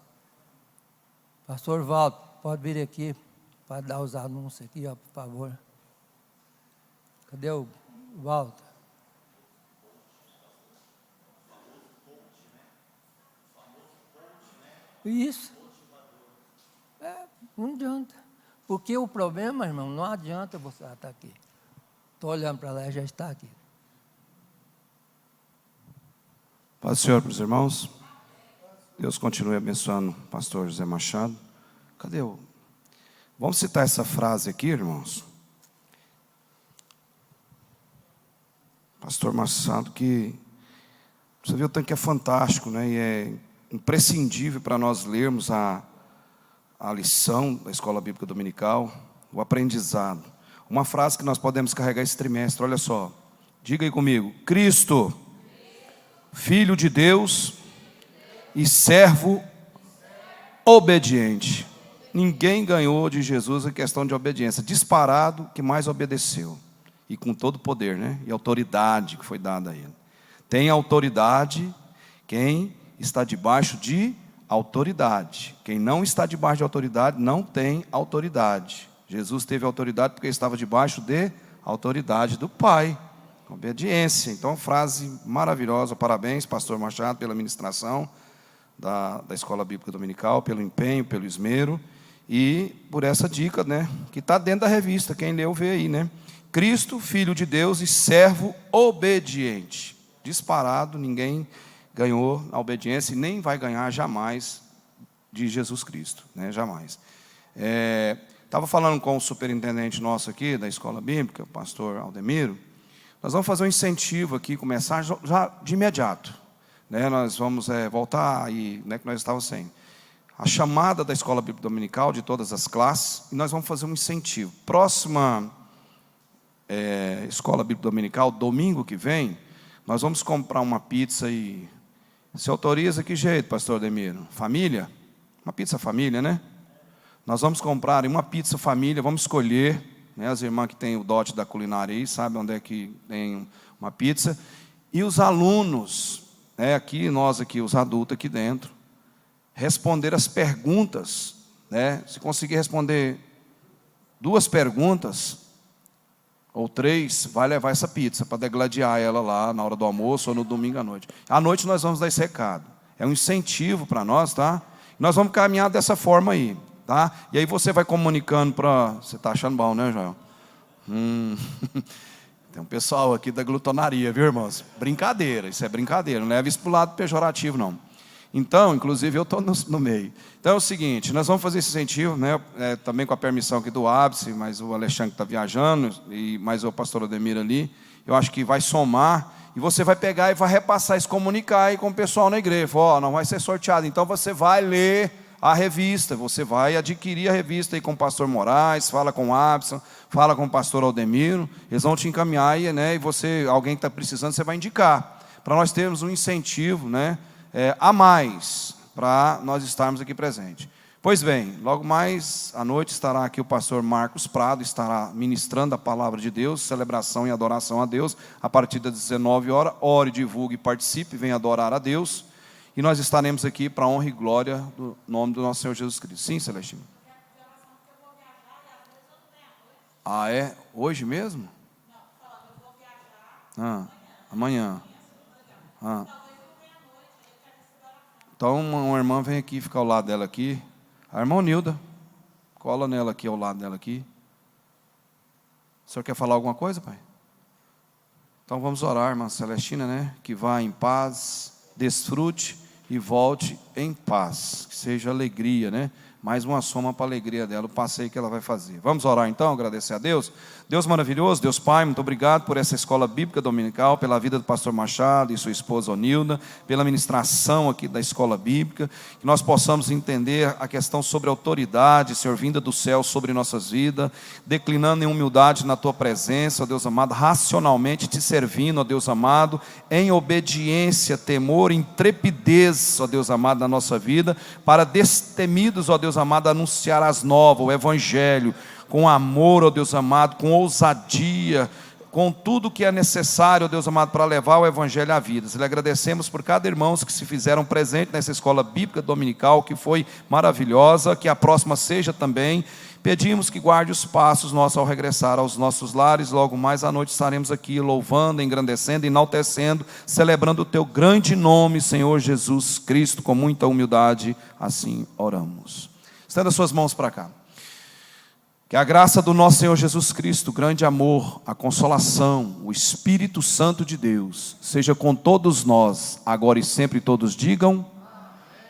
Pastor Walter, pode vir aqui para dar os anúncios aqui, ó, por favor. Cadê o Walter? Isso. Não adianta. Porque o problema, irmão, não adianta você estar aqui. Estou olhando para lá e já está aqui. Paz do Senhor para os irmãos. Deus continue abençoando o pastor José Machado. Cadê o... Vamos citar essa frase aqui, irmãos. Pastor Machado, que... Você viu o tanto que é fantástico, né? E é imprescindível para nós lermos a lição da Escola Bíblica Dominical, o aprendizado. Uma frase que nós podemos carregar esse trimestre, olha só. Diga aí comigo. Cristo, Filho de Deus e servo obediente. Ninguém ganhou de Jesus a questão de obediência. Disparado, que mais obedeceu. E com todo o poder, né? E autoridade que foi dada a ele. Tem autoridade quem está debaixo de autoridade. Quem não está debaixo de autoridade, não tem autoridade. Jesus teve autoridade porque estava debaixo de autoridade do Pai. Obediência. Então, frase maravilhosa. Parabéns, pastor Machado, pela ministração da Escola Bíblica Dominical, pelo empenho, pelo esmero e por essa dica, né? Que está dentro da revista. Quem leu, vê aí, né? Cristo, Filho de Deus e servo obediente. Disparado, ninguém ganhou a obediência e nem vai ganhar jamais de Jesus Cristo, né? Jamais. Estava falando com o superintendente nosso aqui da Escola Bíblica, o pastor Aldemiro. Nós vamos fazer um incentivo aqui, começar já de imediato, né? Nós vamos voltar aí, né, que nós estávamos sem a chamada da Escola Bíblica Dominical de todas as classes, e nós vamos fazer um incentivo. Próxima Escola Bíblica Dominical, domingo que vem, nós vamos comprar uma pizza e... Você autoriza que jeito, pastor Aldemiro? Família? Uma pizza família, né? Nós vamos comprar uma pizza família, vamos escolher, né, as irmãs que têm o dote da culinária aí, sabem onde é que tem uma pizza. E os alunos, né, aqui, nós aqui, os adultos aqui dentro, responder as perguntas, né? Se conseguir responder 2 perguntas, ou 3, vai levar essa pizza para degladiar ela lá na hora do almoço ou no domingo à noite. À noite nós vamos dar esse recado. É um incentivo para nós, tá? Nós vamos caminhar dessa forma aí, tá? E aí você vai comunicando para... Você está achando bom, né, Joel? Tem um pessoal aqui da glutonaria, viu, irmãos? Brincadeira, isso é brincadeira, não leva isso para o lado pejorativo, não. Então, inclusive, eu estou no meio. Então é o seguinte, nós vamos fazer esse incentivo, né, também com a permissão aqui do Ábice, mas o Alexandre está viajando, e mais o pastor Ademir ali, eu acho que vai somar, e você vai pegar e vai repassar isso, comunicar aí com o pessoal na igreja. Ó, não vai ser sorteado, então você vai ler a revista, você vai adquirir a revista aí com o pastor Moraes, fala com o Abson, fala com o pastor Aldemiro, eles vão te encaminhar aí, né, e você, alguém que está precisando, você vai indicar, para nós termos um incentivo, né, a mais, para nós estarmos aqui presentes. Pois bem, logo mais à noite estará aqui o pastor Marcos Prado, estará ministrando a palavra de Deus, celebração e adoração a Deus, a partir das 19 horas, ore, divulgue, participe, venha adorar a Deus, e nós estaremos aqui para a honra e glória do nome do nosso Senhor Jesus Cristo. Sim, Celestino? Ah, é? Hoje mesmo? Amanhã. Então, uma irmã vem aqui ficar ao lado dela aqui. A irmã Nilda, cola nela aqui, ao lado dela aqui. O senhor quer falar alguma coisa, pai? Então vamos orar, irmã Celestina, né? Que vá em paz, desfrute e volte em paz. Que seja alegria, né? Mais uma soma para a alegria dela, o passeio que ela vai fazer. Vamos orar então, agradecer a Deus. Deus maravilhoso, Deus Pai, muito obrigado por essa escola bíblica dominical, pela vida do pastor Machado e sua esposa Onilda, pela ministração aqui da escola bíblica, que nós possamos entender a questão sobre autoridade, Senhor, vinda do céu sobre nossas vidas, declinando em humildade na Tua presença, ó Deus amado, racionalmente te servindo, ó Deus amado, em obediência, temor, intrepidez, ó Deus amado, na nossa vida, para destemidos, ó Deus amado, anunciar as novas, o Evangelho, com amor, ó Deus amado, com ousadia, com tudo que é necessário, ó Deus amado, para levar o Evangelho à vida. Lhe agradecemos por cada irmão que se fizeram presente nessa escola bíblica dominical, que foi maravilhosa, que a próxima seja também. Pedimos que guarde os passos nossos ao regressar aos nossos lares. Logo mais à noite estaremos aqui louvando, engrandecendo, enaltecendo, celebrando o Teu grande nome, Senhor Jesus Cristo, com muita humildade, assim oramos. Estenda suas mãos para cá. Que a graça do nosso Senhor Jesus Cristo, o grande amor, a consolação, o Espírito Santo de Deus, seja com todos nós, agora e sempre. Todos digam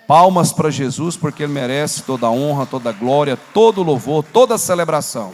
palmas para Jesus, porque Ele merece toda a honra, toda a glória, todo o louvor, toda a celebração.